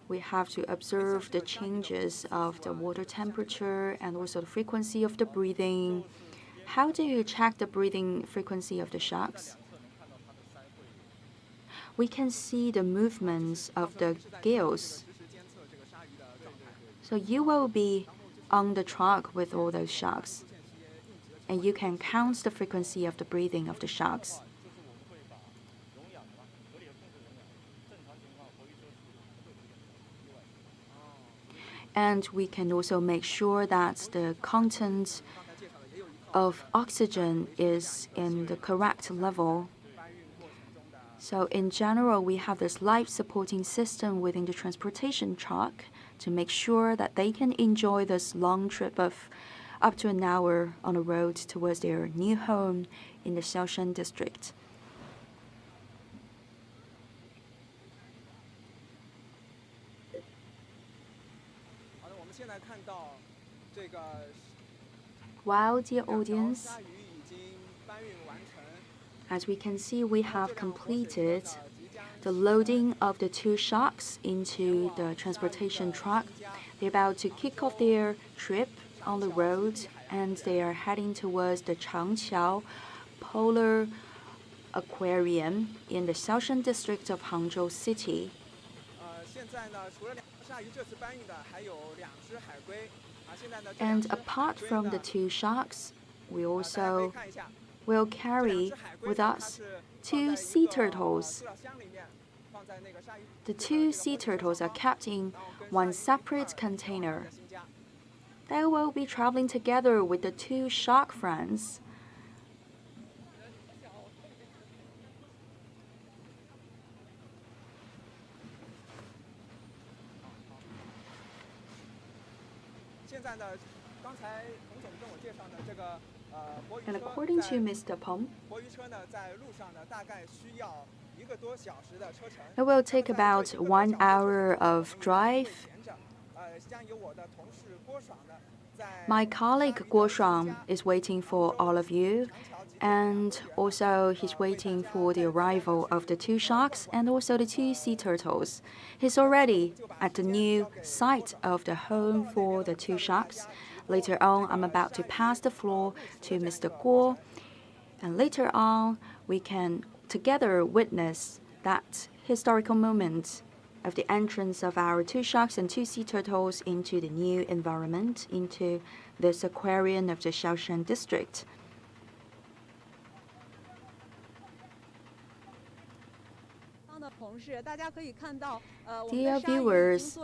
We have to observe the changes of the water temperature and also the frequency of the breathing. How do you check the breathing frequency of the sharks? We can see the movements of the gills. So you will be on the truck with all those sharks, and you can count the frequency of the breathing of the sharks. And we can also make sure that the content of oxygen is in the correct level. So in general, we have this life supporting system within the transportation truck to make sure that they can enjoy this long trip of up to an hour on the road towards their new home in the Xiaoshan district. Well, dear audience, as we can see, we have completed the loading of the 2 sharks into the transportation truck. They're about to kick off their trip on the road, and they are heading towards the Changqiao Polar Aquarium in the Xiaoshan district of Hangzhou City. And apart from the 2 sharks, we also will carry with us 2 sea turtles. The 2 sea turtles are kept in one separate container. They will be traveling together with the 2 shark friends. And according to Mr. Peng, it will take about 1 hour of drive. My colleague Guo Shuang is waiting for all of you, and also he's waiting for the arrival of the 2 sharks and also the 2 sea turtles. He's already at the new site of the home for the 2 sharks. Later on, I'm about to pass the floor to Mr. Guo, and later on, we can together witness that historical moment of the entrance of our 2 sharks and 2 sea turtles into the new environment, into this aquarium of the Xiaoshan district. Dear viewers,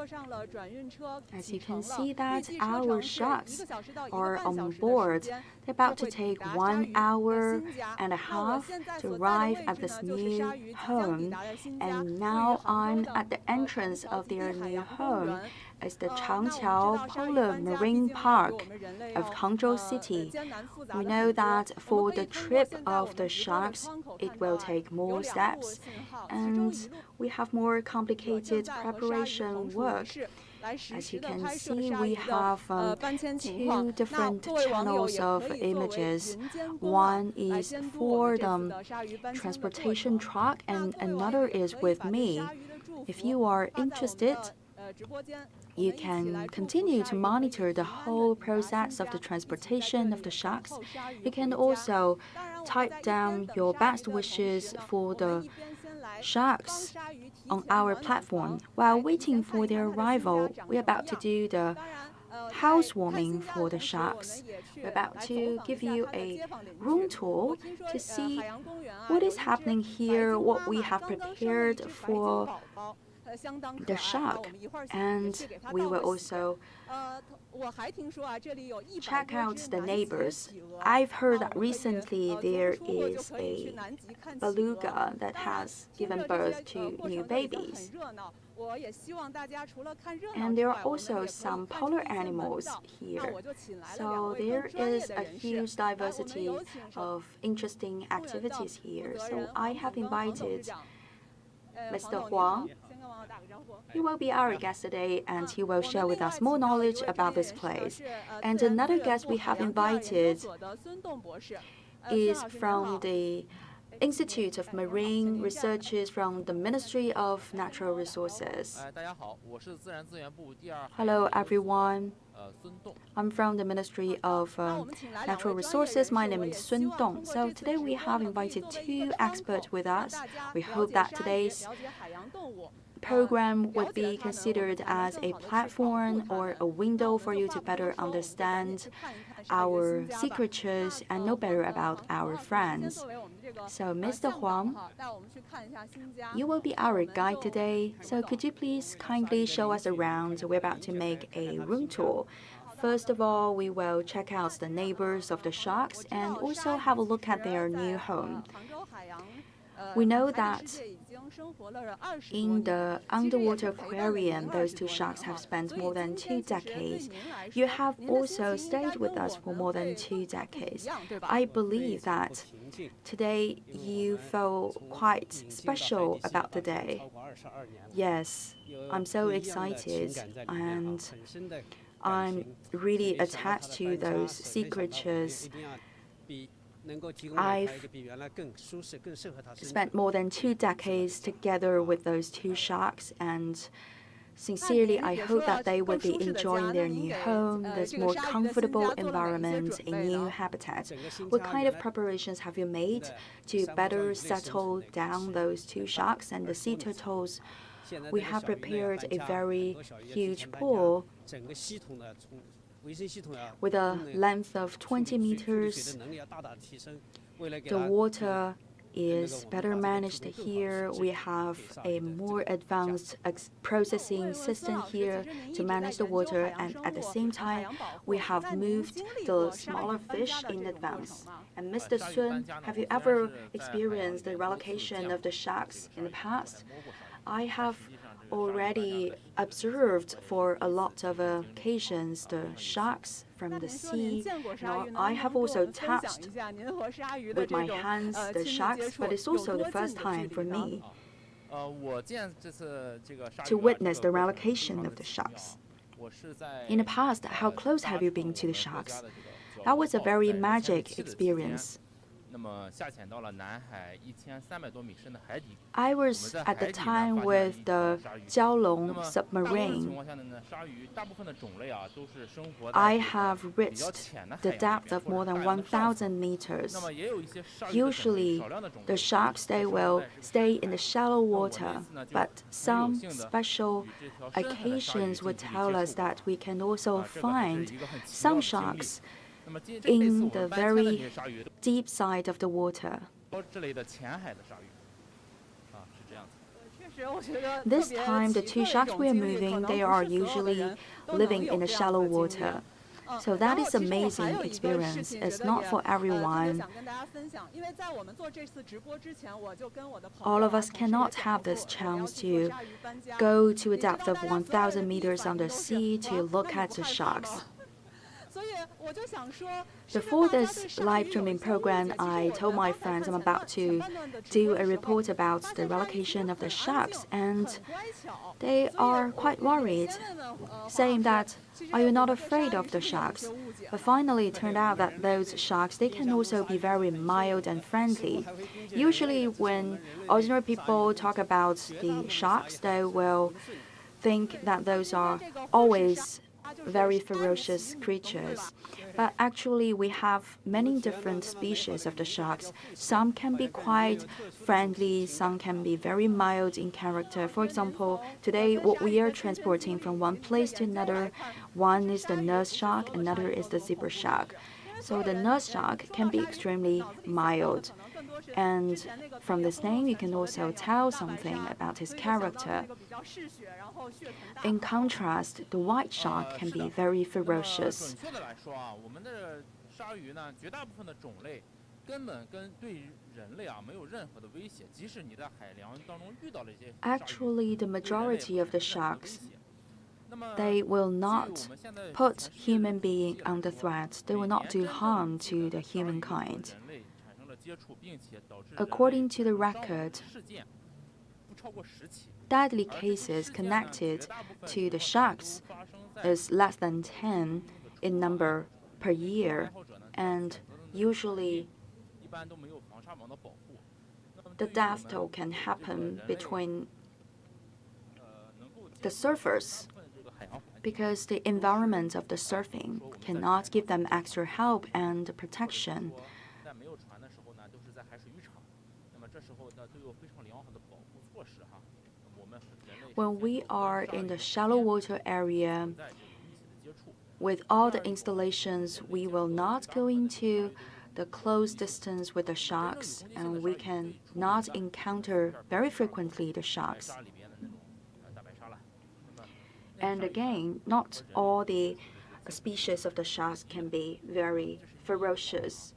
as you can see that our sharks are on board. They're about to take 1 hour and a half to arrive at this new home. And now I'm at the entrance of their new home. It's the Changqiao Polar Marine Park of Hangzhou City. We know that for the trip of the sharks, it will take more steps, and we have more complicated preparation work. As you can see, we have 2 different channels of images. One is for the transportation truck, and another is with me. If you are interested, you can continue to monitor the whole process of the transportation of the sharks. You can also type down your best wishes for the sharks on our platform. While waiting for their arrival, we're about to do the housewarming for the sharks. We're about to give you a room tour to see what is happening here, what we have prepared for the shark, and we will also check out the neighbors. I've heard that recently there is a beluga that has given birth to new babies. And there are also some polar animals here. So there is a huge diversity of interesting activities here. So I have invited Mr. Huang. He will be our guest today, and he will share with us more knowledge about this place. And another guest we have invited is from the Institute of Marine Researches from the Ministry of Natural Resources. Hello, everyone. I'm from the Ministry of Natural Resources. My name is Sun Dong. So today we have invited two experts with us. We hope that today's program would be considered as a platform or a window for you to better understand our sea creatures and know better about our friends. So, Mr. Huang, you will be our guide today. So, could you please kindly show us around? We're about to make a room tour. First of all, we will check out the neighbors of the sharks and also have a look at their new home. We know that in the underwater aquarium, those two sharks have spent more than 2 decades. You have also stayed with us for more than 2 decades. I believe that today you feel quite special about the day. Yes, I'm so excited, and I'm really attached to those sea creatures. I've spent more than 2 decades together with those two sharks, and sincerely, I hope that they will be enjoying their new home, this more comfortable environment, a new habitat. What kind of preparations have you made to better settle down those two sharks and the sea turtles? We have prepared a very huge pool with a length of 20 meters. The water is better managed here. We have a more advanced processing system here to manage the water, and at the same time, we have moved the smaller fish in advance. And Mr. Sun, have you ever experienced the relocation of the sharks in the past? I have already observed for a lot of occasions the sharks from the sea. Now, I have also touched with my hands the sharks, but it's also the first time for me to witness the relocation of the sharks. In the past, how close have you been to the sharks? That was a very magic experience. I was at the time with the Jiaolong submarine. I have reached the depth of more than 1,000 meters. Usually, the sharks, they will stay in the shallow water, but some special occasions would tell us that we can also find some sharks in the very deep side of the water. This time, the two sharks we are moving, they are usually living in the shallow water. So that is an amazing experience. It's not for everyone. All of us cannot have this chance to go to a depth of 1,000 meters under sea to look at the sharks. Before this live streaming program, I told my friends I'm about to do a report about the relocation of the sharks, and they are quite worried, saying that, "Are you not afraid of the sharks?" But finally, it turned out that those sharks, they can also be very mild and friendly. Usually, when ordinary people talk about the sharks, they will think that those are always very ferocious creatures. But actually, we have many different species of the sharks. Some can be quite friendly, some can be very mild in character. For example, today what we are transporting from one place to another, one is the nurse shark, another is the zebra shark. So the nurse shark can be extremely mild. And from this name, you can also tell something about his character. In contrast, the white shark can be very ferocious. Actually, the majority of the sharks, they will not put human being under threat. They will not do harm to the humankind. According to the record, deadly cases connected to the sharks is less than 10 in number per year, and usually the death toll can happen between the surfers because the environment of the surfing cannot give them extra help and protection. When we are in the shallow water area, with all the installations, we will not go into the close distance with the sharks, and we can not encounter very frequently the sharks. And again, not all the species of the sharks can be very ferocious.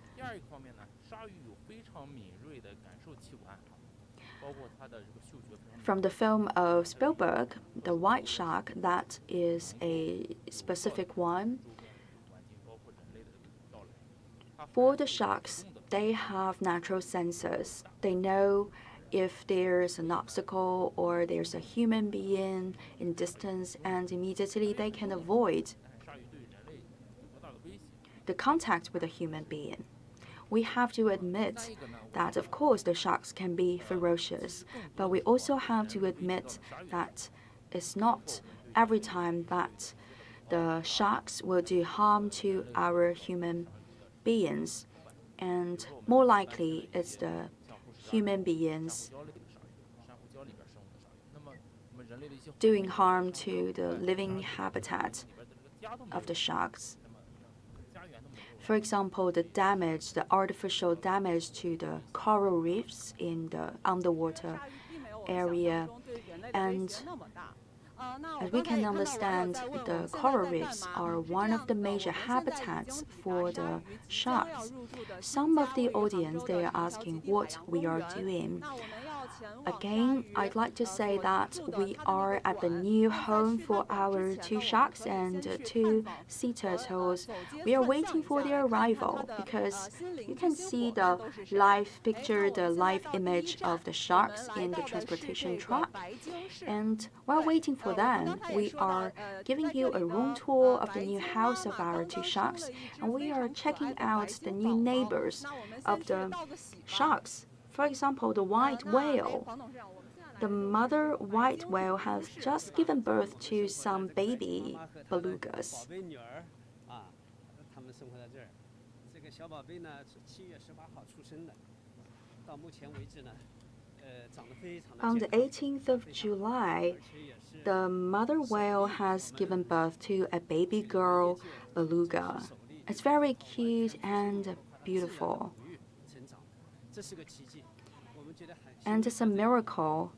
From the film of Spielberg, the white shark, that is a specific one. For the sharks, they have natural senses. They know if there's an obstacle or there's a human being in distance, and immediately they can avoid the contact with a human being. We have to admit that, of course, the sharks can be ferocious, but we also have to admit that it's not every time that the sharks will do harm to our human beings, and more likely it's the human beings doing harm to the living habitat of the sharks. For example, the artificial damage to the coral reefs in the underwater area. And as we can understand, the coral reefs are one of the major habitats for the sharks. Some of the audience, they are asking what we are doing. Again, I'd like to say that we are at the new home for our 2 sharks and 2 sea turtles. We are waiting for their arrival because you can see the live picture, the live image of the sharks in the transportation truck. And while waiting for them, we are giving you a room tour of the new house of our 2 sharks, and we are checking out the new neighbors of the sharks. For example, the white whale. The mother white whale has just given birth to some baby belugas. On the 18th of July, the mother whale has given birth to a baby girl beluga. It's very cute and beautiful. And it's a miracle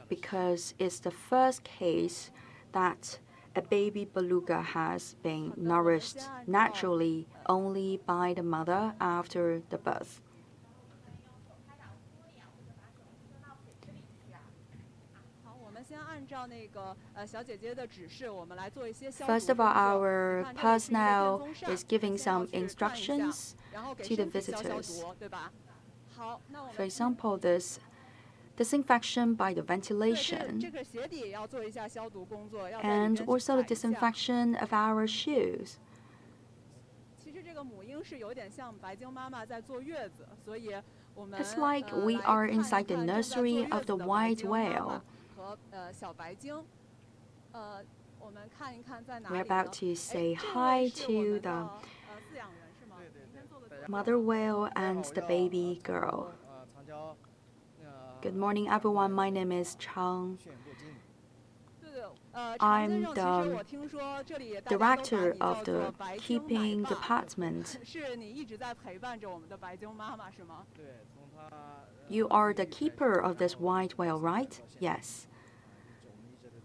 because it's the first case that a baby beluga has been nourished naturally only by the mother after the birth. First of all, our personnel is giving some instructions to the visitors. For example, this disinfection by the ventilation, and also the disinfection of our shoes. It's like we are inside the nursery of the white whale. We're about to say hi to the mother whale and the baby girl. Good morning, everyone. My name is Chang. I'm the director of the keeping department. You are the keeper of this white whale, right? Yes.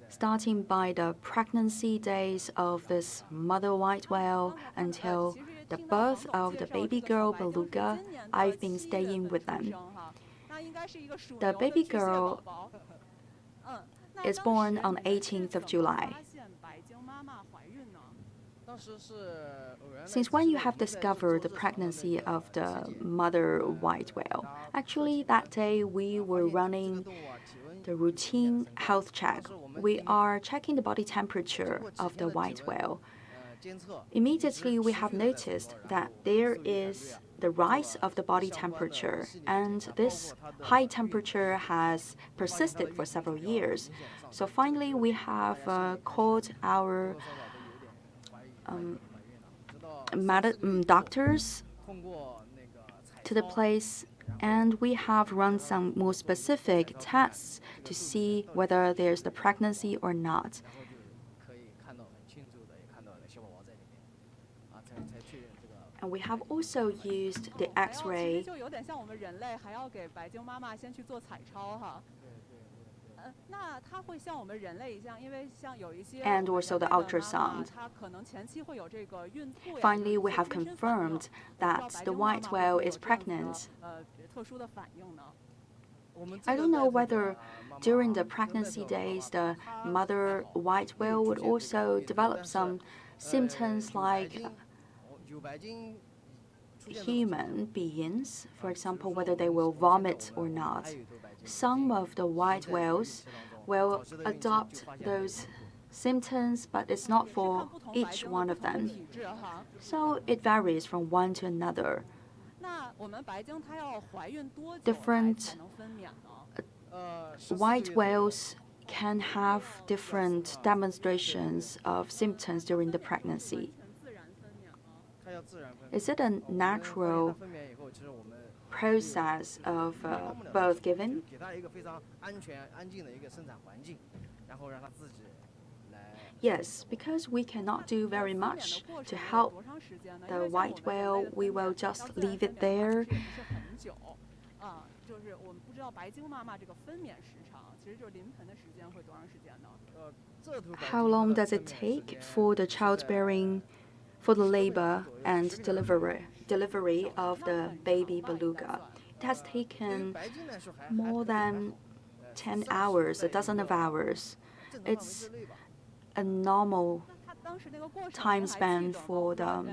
Starting by the pregnancy days of this mother white whale until the birth of the baby girl Beluga, I've been staying with them. The baby girl is born on 18th of July. Since when you have discovered the pregnancy of the mother white whale? Actually, that day we were running the routine health check. We are checking the body temperature of the white whale. Immediately, we have noticed that there is the rise of the body temperature, and this high temperature has persisted for several years. So finally, we have called our doctors to the place, and we have run some more specific tests to see whether there's the pregnancy or not. And we have also used the X-ray and also the ultrasound. Finally, we have confirmed that the white whale is pregnant. I don't know whether during the pregnancy days the mother white whale would also develop some symptoms like human beings, for example, whether they will vomit or not. Some of the white whales will adopt those symptoms, but it's not for each one of them. So it varies from one to another. Different white whales can have different demonstrations of symptoms during the pregnancy. Is it a natural process of birth giving? Yes, because we cannot do very much to help the white whale, we will just leave it there. How long does it take for the childbearing, for the labor and delivery of the baby beluga? It has taken more than 10 hours, a dozen of hours. It's a normal time span for the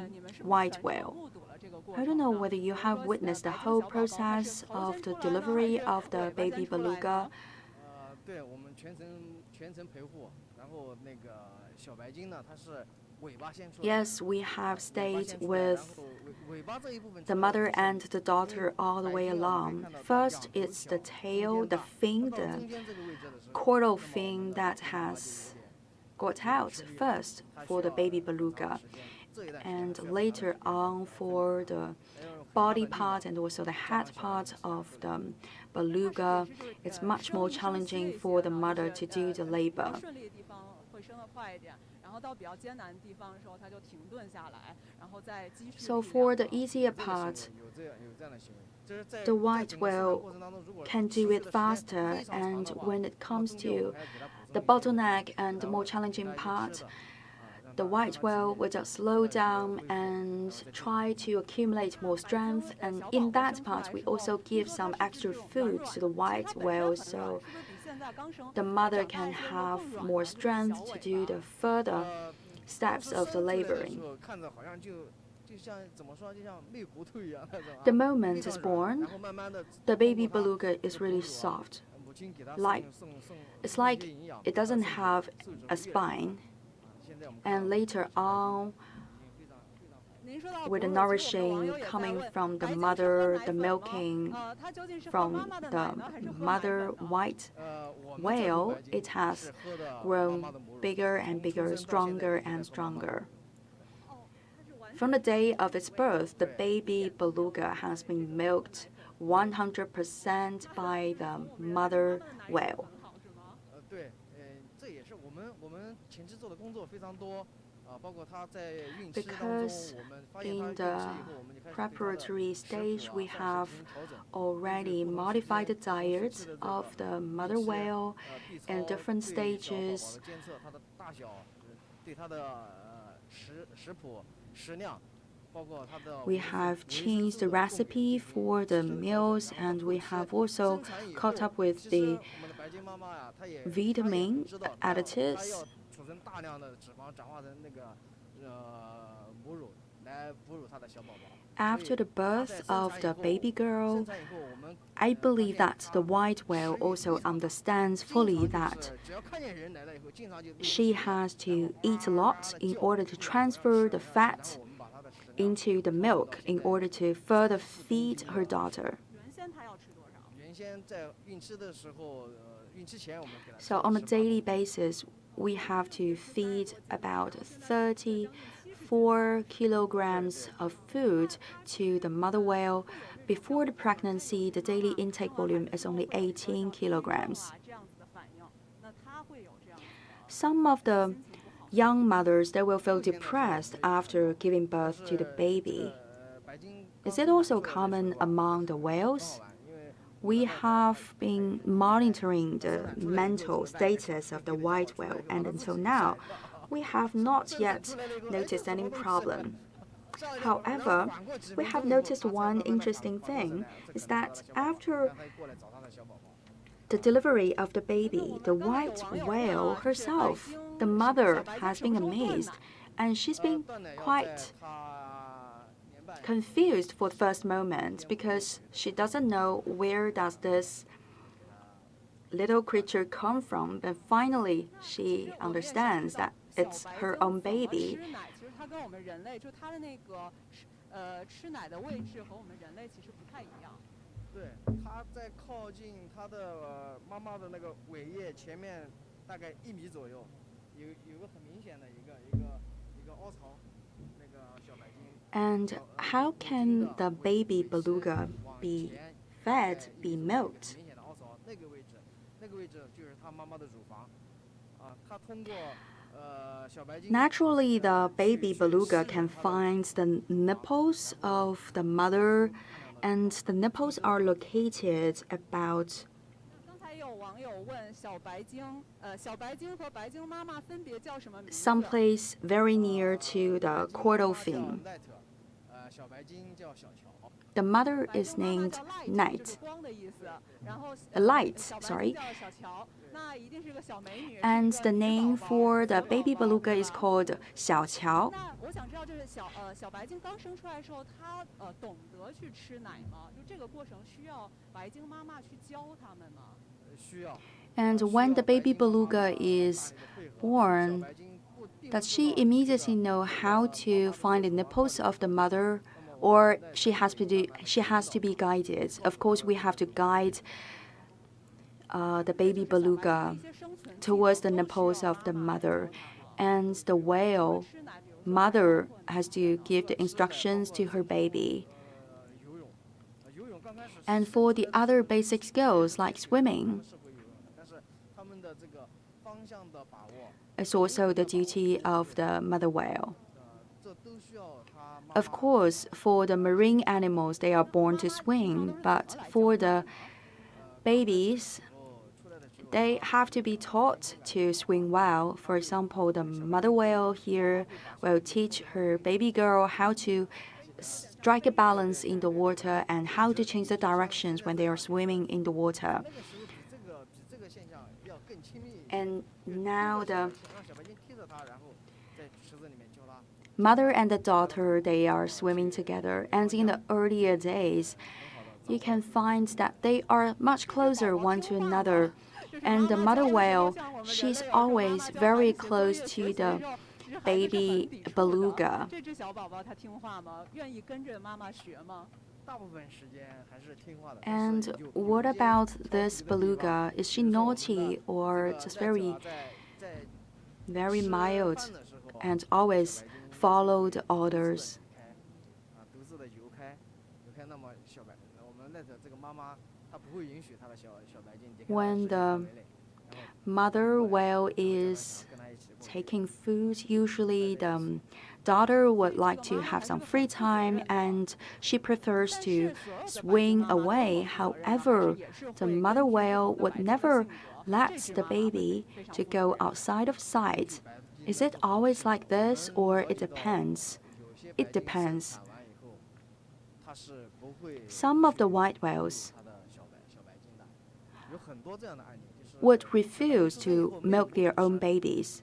white whale. I don't know whether you have witnessed the whole process of the delivery of the baby beluga. Yes, we have stayed with the mother and the daughter all the way along. First, it's the tail, the fin, the caudal fin that has got out first for the baby beluga. And later on for the body part and also the head part of the beluga, it's much more challenging for the mother to do the labor. So for the easier part, the white whale can do it faster, and when it comes to the bottleneck and the more challenging part, the white whale will just slow down and try to accumulate more strength. And in that part, we also give some extra food to the white whale so the mother can have more strength to do the further steps of the laboring. The moment it's born, the baby beluga is really soft. It's like it doesn't have a spine. And later on, with the nourishing coming from the mother, the milking from the mother white whale, it has grown bigger and bigger, stronger and stronger. From the day of its birth, the baby beluga has been milked 100% by the mother whale. because in the preparatory stage we have already modified the diet of the mother whale in different stages. We have changed the recipe for the meals, and we have also caught up with the vitamin additives. After the birth of the baby girl, I believe that the white whale also understands fully that she has to eat a lot in order to transfer the fat into the milk in order to further feed her daughter. So on a daily basis, we have to feed about 34 kilograms of food to the mother whale. Before the pregnancy, the daily intake volume is only 18 kilograms. Some of the young mothers, they will feel depressed after giving birth to the baby. Is it also common among the whales? We have been monitoring the mental status of the white whale, and until now, we have not yet noticed any problem. However, we have noticed one interesting thing is that after the delivery of the baby, the white whale herself, the mother, has been amazed, and she's been quite confused for the first moment because she doesn't know where does this little creature come from, but finally she understands that it's her own baby. And how can the baby beluga be fed, be milked? Naturally, the baby beluga can find the nipples of the mother, and the nipples are located about someplace very near to the caudal fin. The mother is named Night. Light, sorry. And the name for the baby beluga is called 小乔. And when the baby beluga is born, does she immediately know how to find the nipples of the mother, or she has to be guided? Of course, we have to guide the baby beluga towards the nipples of the mother, and the whale mother has to give the instructions to her baby. And for the other basic skills like swimming, it's also the duty of the mother whale. Of course, for the marine animals, they are born to swim, but for the babies, they have to be taught to swim well. For example, the mother whale here will teach her baby girl how to strike a balance in the water and how to change the directions when they are swimming in the water. And now the mother and the daughter, they are swimming together. And in the earlier days, you can find that they are much closer one to another. And the mother whale, she's always very close to the baby beluga. And what about this beluga? Is she naughty or just very mild and always follow the orders? When the mother whale is taking food. Usually the daughter would like to have some free time and she prefers to swim away. However, the mother whale would never let the baby to go outside of sight. Is it always like this or it depends? It depends. Some of the white whales would refuse to milk their own babies.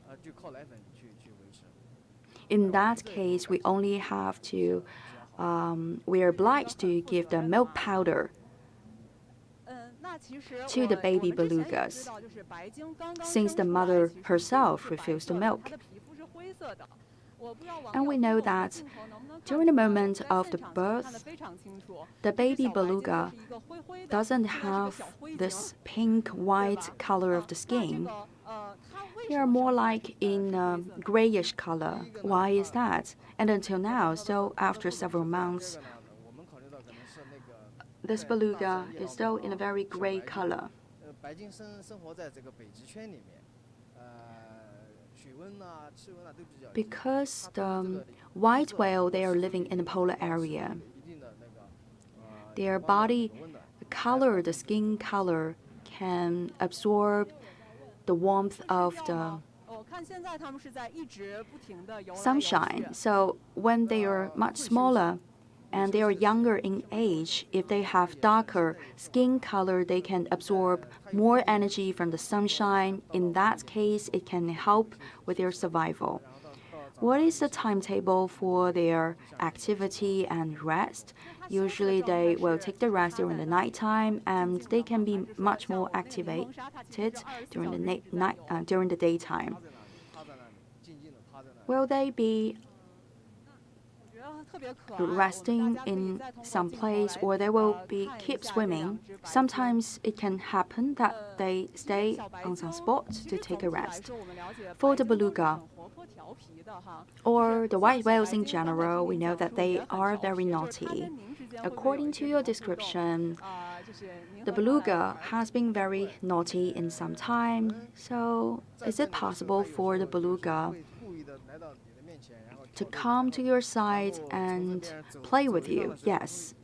In that case, we only have to, we are obliged to give the milk powder to the baby belugas, since the mother herself refused to milk. And we know that during the moment of the birth, the baby beluga doesn't have this pink-white color of the skin. They are more like in a grayish color. Why is that? And until now, still after several months, this beluga is still in a very gray color. Because the white whale, they are living in the polar area. Their body color, the skin color, can absorb the warmth of the sunshine. So when they are much smaller and they are younger in age, if they have darker skin color, they can absorb more energy from the sunshine. In that case, it can help with their survival. What is the timetable for their activity and rest? Usually they will take the rest during the nighttime and they can be much more activated during the daytime. Will they be resting in some place or they will keep swimming? Sometimes it can happen that they stay on some spot to take a rest. For the beluga or the white whales in general, we know that they are very naughty. According to your description, the beluga has been very naughty in some time. So is it possible for the beluga to come to your side and play with you? Yes,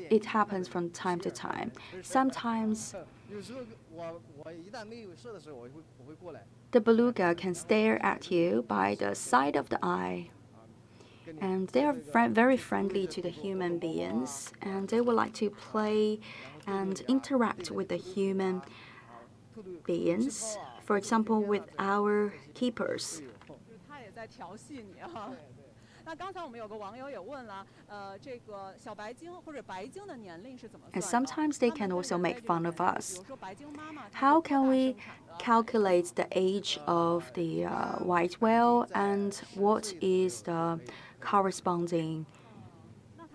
it happens from time to time. Sometimes the beluga can stare at you by the side of the eye. And they are very friendly to the human beings, and they would like to play and interact with the human beings. For example, with our keepers. And sometimes they can also make fun of us. How can we calculate the age of the white whale and what is the corresponding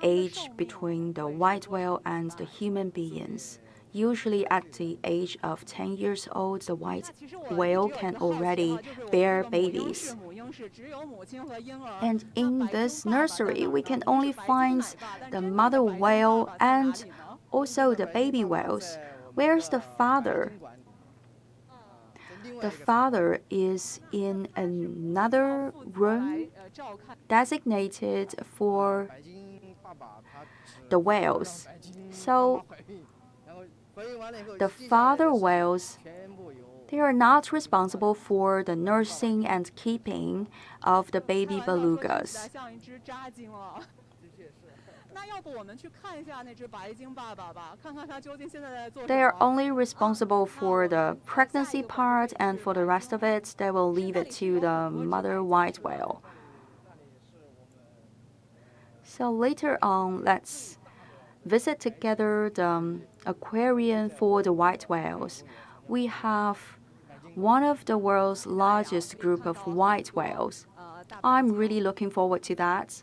age between the white whale and the human beings? Usually at the age of 10 years old, the white whale can already bear babies. And in this nursery, we can only find the mother whale and also the baby whales. Where's the father? The father is in another room designated for the whales. So the father whales, they are not responsible for the nursing and keeping of the baby belugas. They are only responsible for the pregnancy part, and for the rest of it, they will leave it to the mother white whale. So later on, let's visit together the aquarium for the white whales. We have one of the world's largest group of white whales. I'm really looking forward to that.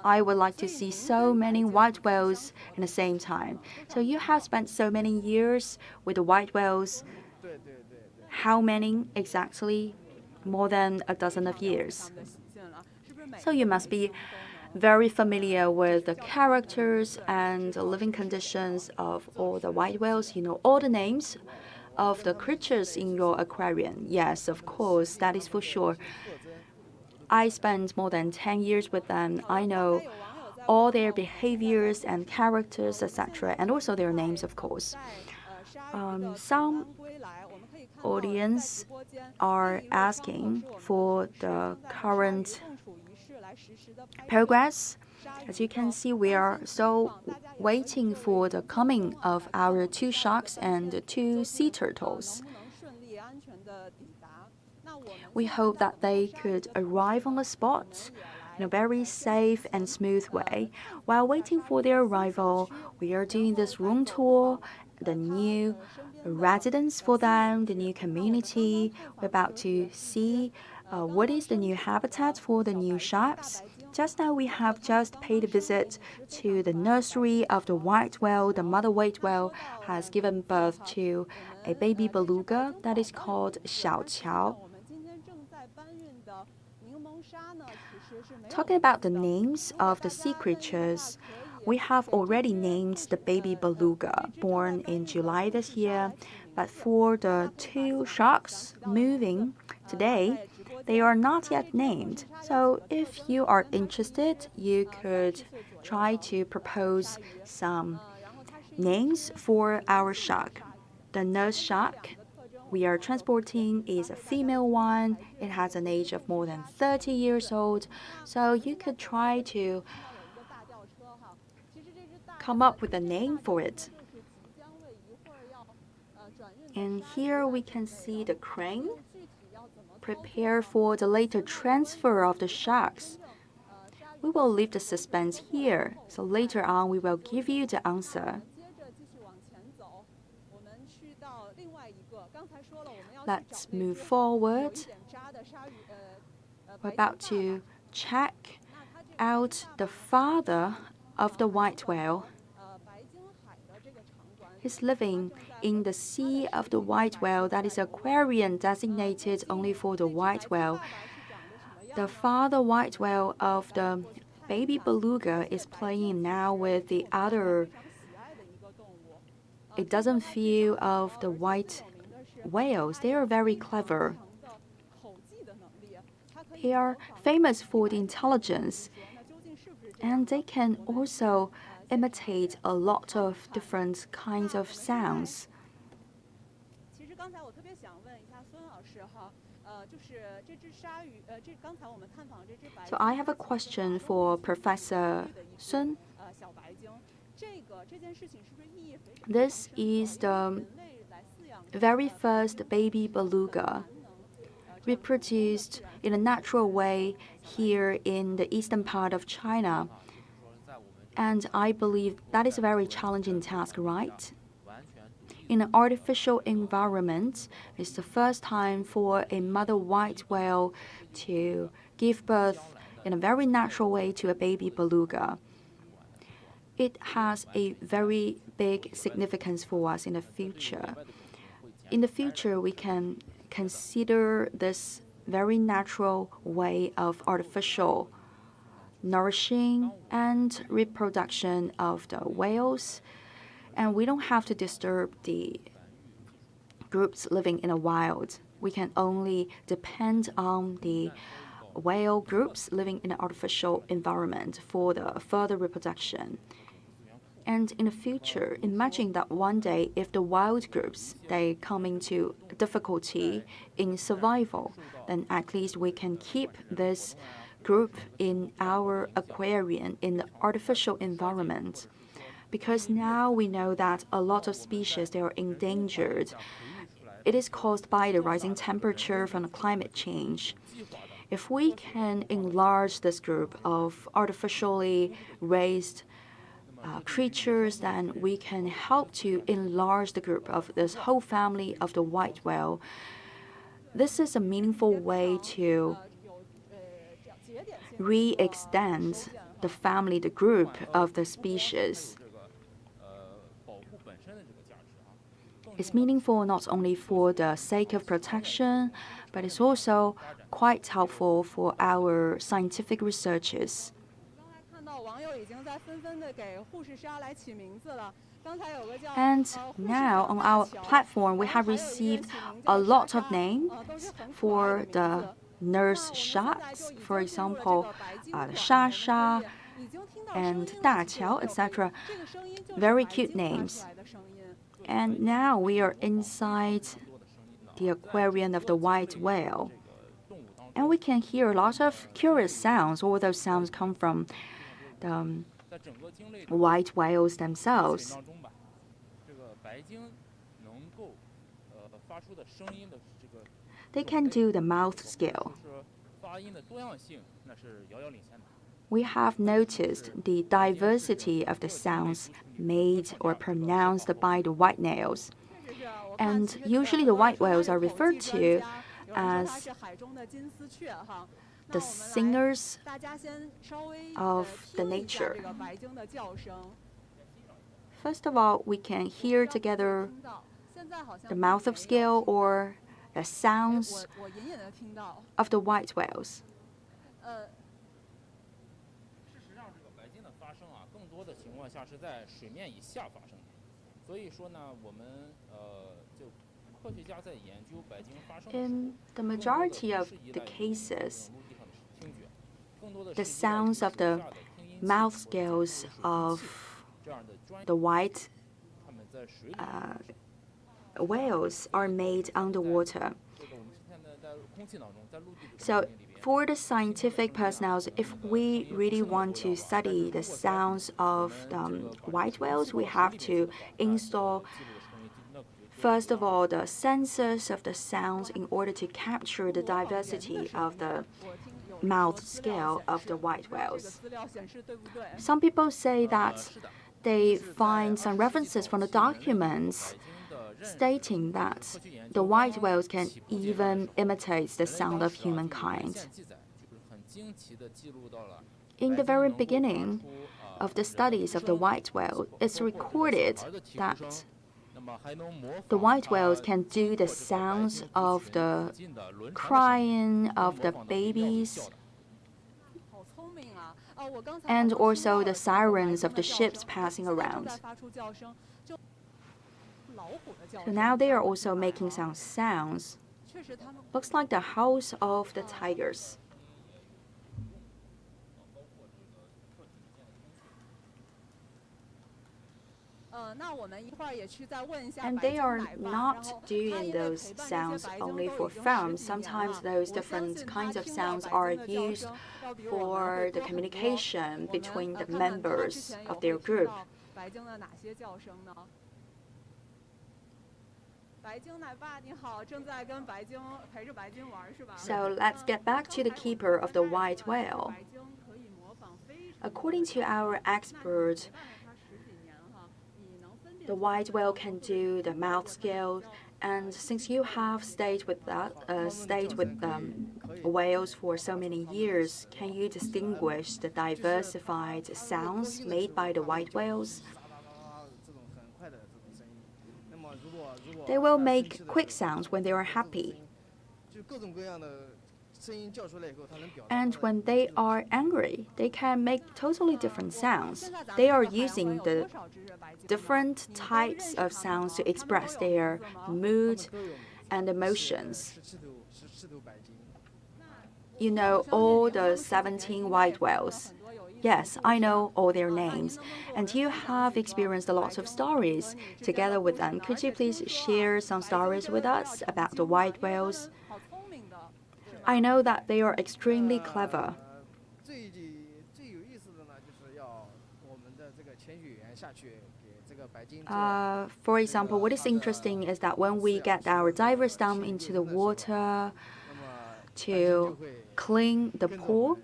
I would like to see so many white whales at the same time. So you have spent so many years with the white whales. How many exactly? More than a dozen of years. So you must be very familiar with the characters and the living conditions of all the white whales. You know all the names of the creatures in your aquarium? Yes, of course, that is for sure. I spent more than 10 years with them. I know all their behaviors and characters, etc., and also their names, of course. Some audience are asking for the current progress. As you can see, we are still waiting for the coming of our 2 sharks and 2 sea turtles. We hope that they could arrive on the spot in a very safe and smooth way. While waiting for their arrival, we are doing this room tour, the new residence for them, the new community. We're about to see what is the new habitat for the new sharks. Just now, we have just paid a visit to the nursery of the white whale. The mother white whale has given birth to a baby beluga that is called Xiaoqiao. Talking about the names of the sea creatures, we have already named the baby beluga, born in July this year. But for the 2 sharks moving today, they are not yet named. So if you are interested, you could try to propose some names for our shark. The nurse shark we are transporting is a female one. It has an age of more than 30 years old. So you could try to come up with a name for it. And here we can see the crane prepare for the later transfer of the sharks. We will leave the suspense here, so later on we will give you the answer. Let's move forward. We're about to check out the father of the white whale. He's living in the sea of the white whale, that is aquarium designated only for the white whale. The father white whale of the baby beluga is playing now with the other. It doesn't feel of the white whales. They are very clever. They are famous for the intelligence, and they can also imitate a lot of different kinds of sounds. So I have a question for Professor Sun. This is the very first baby beluga reproduced in a natural way here in the eastern part of China. And I believe that is a very challenging task, right? In an artificial environment, it's the first time for a mother white whale to give birth in a very natural way to a baby beluga. It has a very big significance for us in the future. In the future, we can consider this very natural way of artificial nourishing and reproduction of the whales, and we don't have to disturb the groups living in the wild. We can only depend on the whale groups living in an artificial environment for the further reproduction. And in the future, imagine that one day if the wild groups, they come into difficulty in survival, then at least we can keep this group in our aquarium in the artificial environment. Because now we know that a lot of species, they are endangered. It is caused by the rising temperature from the climate change. If we can enlarge this group of artificially raised creatures, then we can help to enlarge the group of this whole family of the white whale. This is a meaningful way to re-extend the family, the group of the species. It's meaningful not only for the sake of protection, but it's also quite helpful for our scientific researches. And now on our platform, we have received a lot of names for the nurse shots, for example, Sha Sha and Da Qiao, etc. Very cute names. And now we are inside the aquarium of the white whale. And we can hear a lot of curious sounds. All those sounds come from the white whales themselves. They can do the mouth scale. We have noticed the diversity of the sounds made or pronounced by the white whales. And usually the white whales are referred to as the singers of the nature. First of all, we can hear together the mouth of scale or the sounds of the white whales. In the majority of the cases, the sounds of the mouth scales of the white whales are made underwater. So for the scientific personnel, if we really want to study the sounds of white whales, we have to install, first of all, the sensors of the sounds in order to capture the diversity of the mouth scale of the white whales. Some people say that they find some references from the documents stating that the white whales can even imitate the sound of humankind. In the very beginning of the studies of the white whale, it's recorded that the white whales can do the sounds of the crying of the babies and also the sirens of the ships passing around. So now they are also making some sounds. Looks like the house of the tigers. And they are not doing those sounds only for fun. Sometimes those different kinds of sounds are used for the communication between the members of their group. So let's get back to the keeper of the white whale. According to our expert, the white whale can do the mouth scale, and since you have stayed with whales for so many years, can you distinguish the diversified sounds made by the white whales? They will make quick sounds when they are happy. And when they are angry, they can make totally different sounds. They are using the different types of sounds to express their mood and emotions. You know all the 17 white whales. Yes, I know all their names, and you have experienced a lot of stories together with them. Could you please share some stories with us about the white whales? I know that they are extremely clever. For example, what is interesting is that when we get our divers down into the water to clean the pool,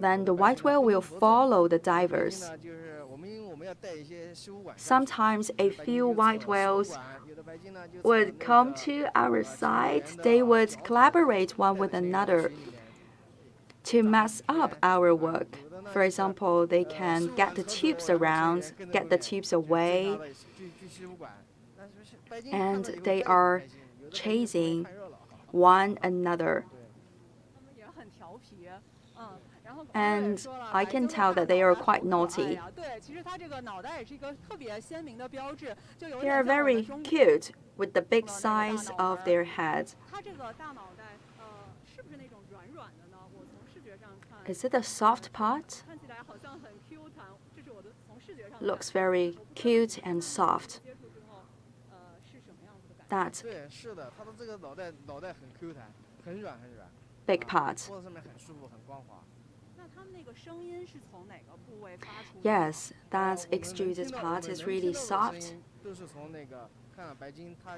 then the white whale will follow the divers. Sometimes a few white whales would come to our side. They would collaborate one with another to mess up our work. For example, they can get the tubes around, get the tubes away, and they are chasing one another. And I can tell that they are quite naughty. They are very cute with the big size of their head. Is it a soft part? Looks very cute and soft. That big part. Yes, that extruded part is really soft.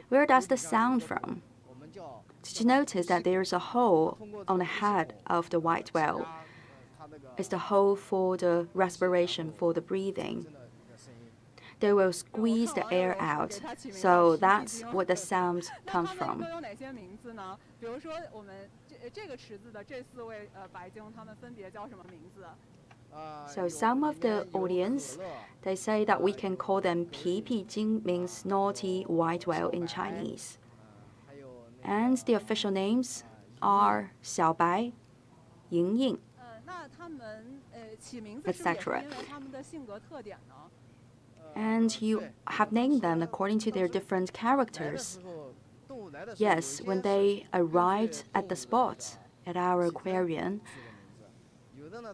Where does the sound from? Did you notice that there's a hole on the head of the white whale? It's the hole for the respiration, for the breathing. They will squeeze the air out, so that's what the sound comes from. So some of the audience, they say that we can call them 皮皮精, means naughty white whale in Chinese. And the official names are 小白, 莹莹, etc. And you have named them according to their different characters. Yes, when they arrived at the spot at our aquarium,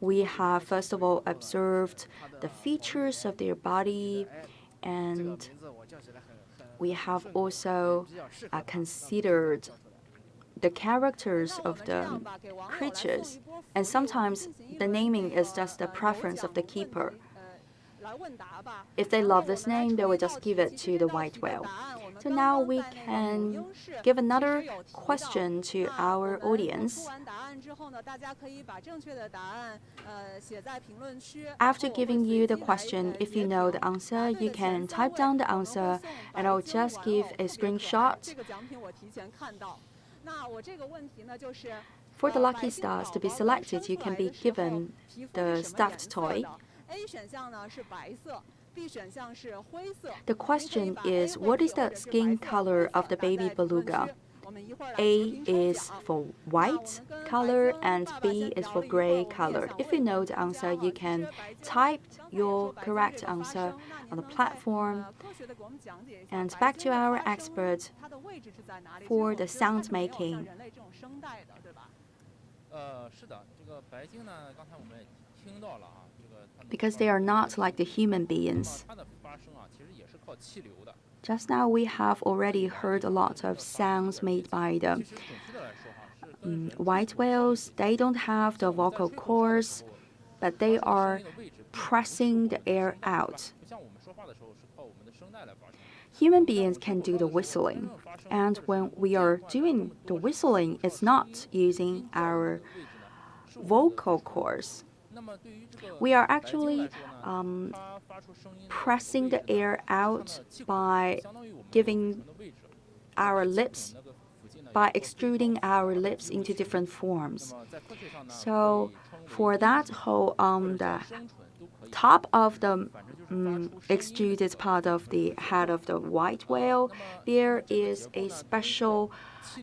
we have first of all observed the features of their body, and we have also considered the characters of the creatures. And sometimes the naming is just the preference of the keeper. If they love this name, they will just give it to the white whale. So now we can give another question to our audience. After giving you the question, if you know the answer, you can type down the answer, and I'll just give a screenshot. For the lucky stars to be selected, you can be given the stuffed toy. The question is, what is the skin color of the baby beluga? A is for white color and B is for gray color. If you know the answer, you can type your correct answer on the platform. And back to our expert for the sound making. Because they are not like the human beings. Just now we have already heard a lot of sounds made by the white whales. They don't have the vocal cords, but they are pressing the air out. Human beings can do the whistling, and when we are doing the whistling, it's not using our vocal cords. We are actually pressing the air out by giving our lips, by extruding our lips into different forms. So for that hole on the top of the extruded part of the head of the white whale, there is a special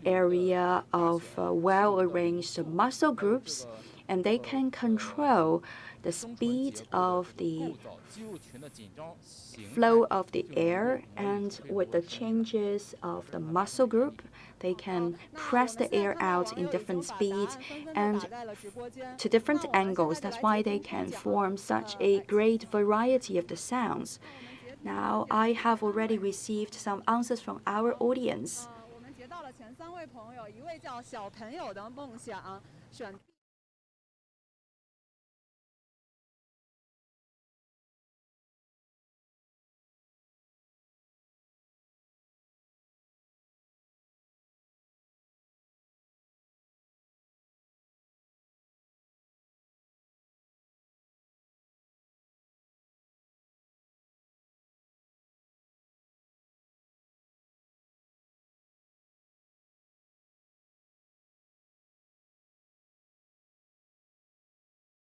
area of well-arranged muscle groups, and they can control the speed of the flow of the air, and with the changes of the muscle group, they can press the air out in different speeds and to different angles. That's why they can form such a great variety of the sounds. Now, I have already received some answers from our audience.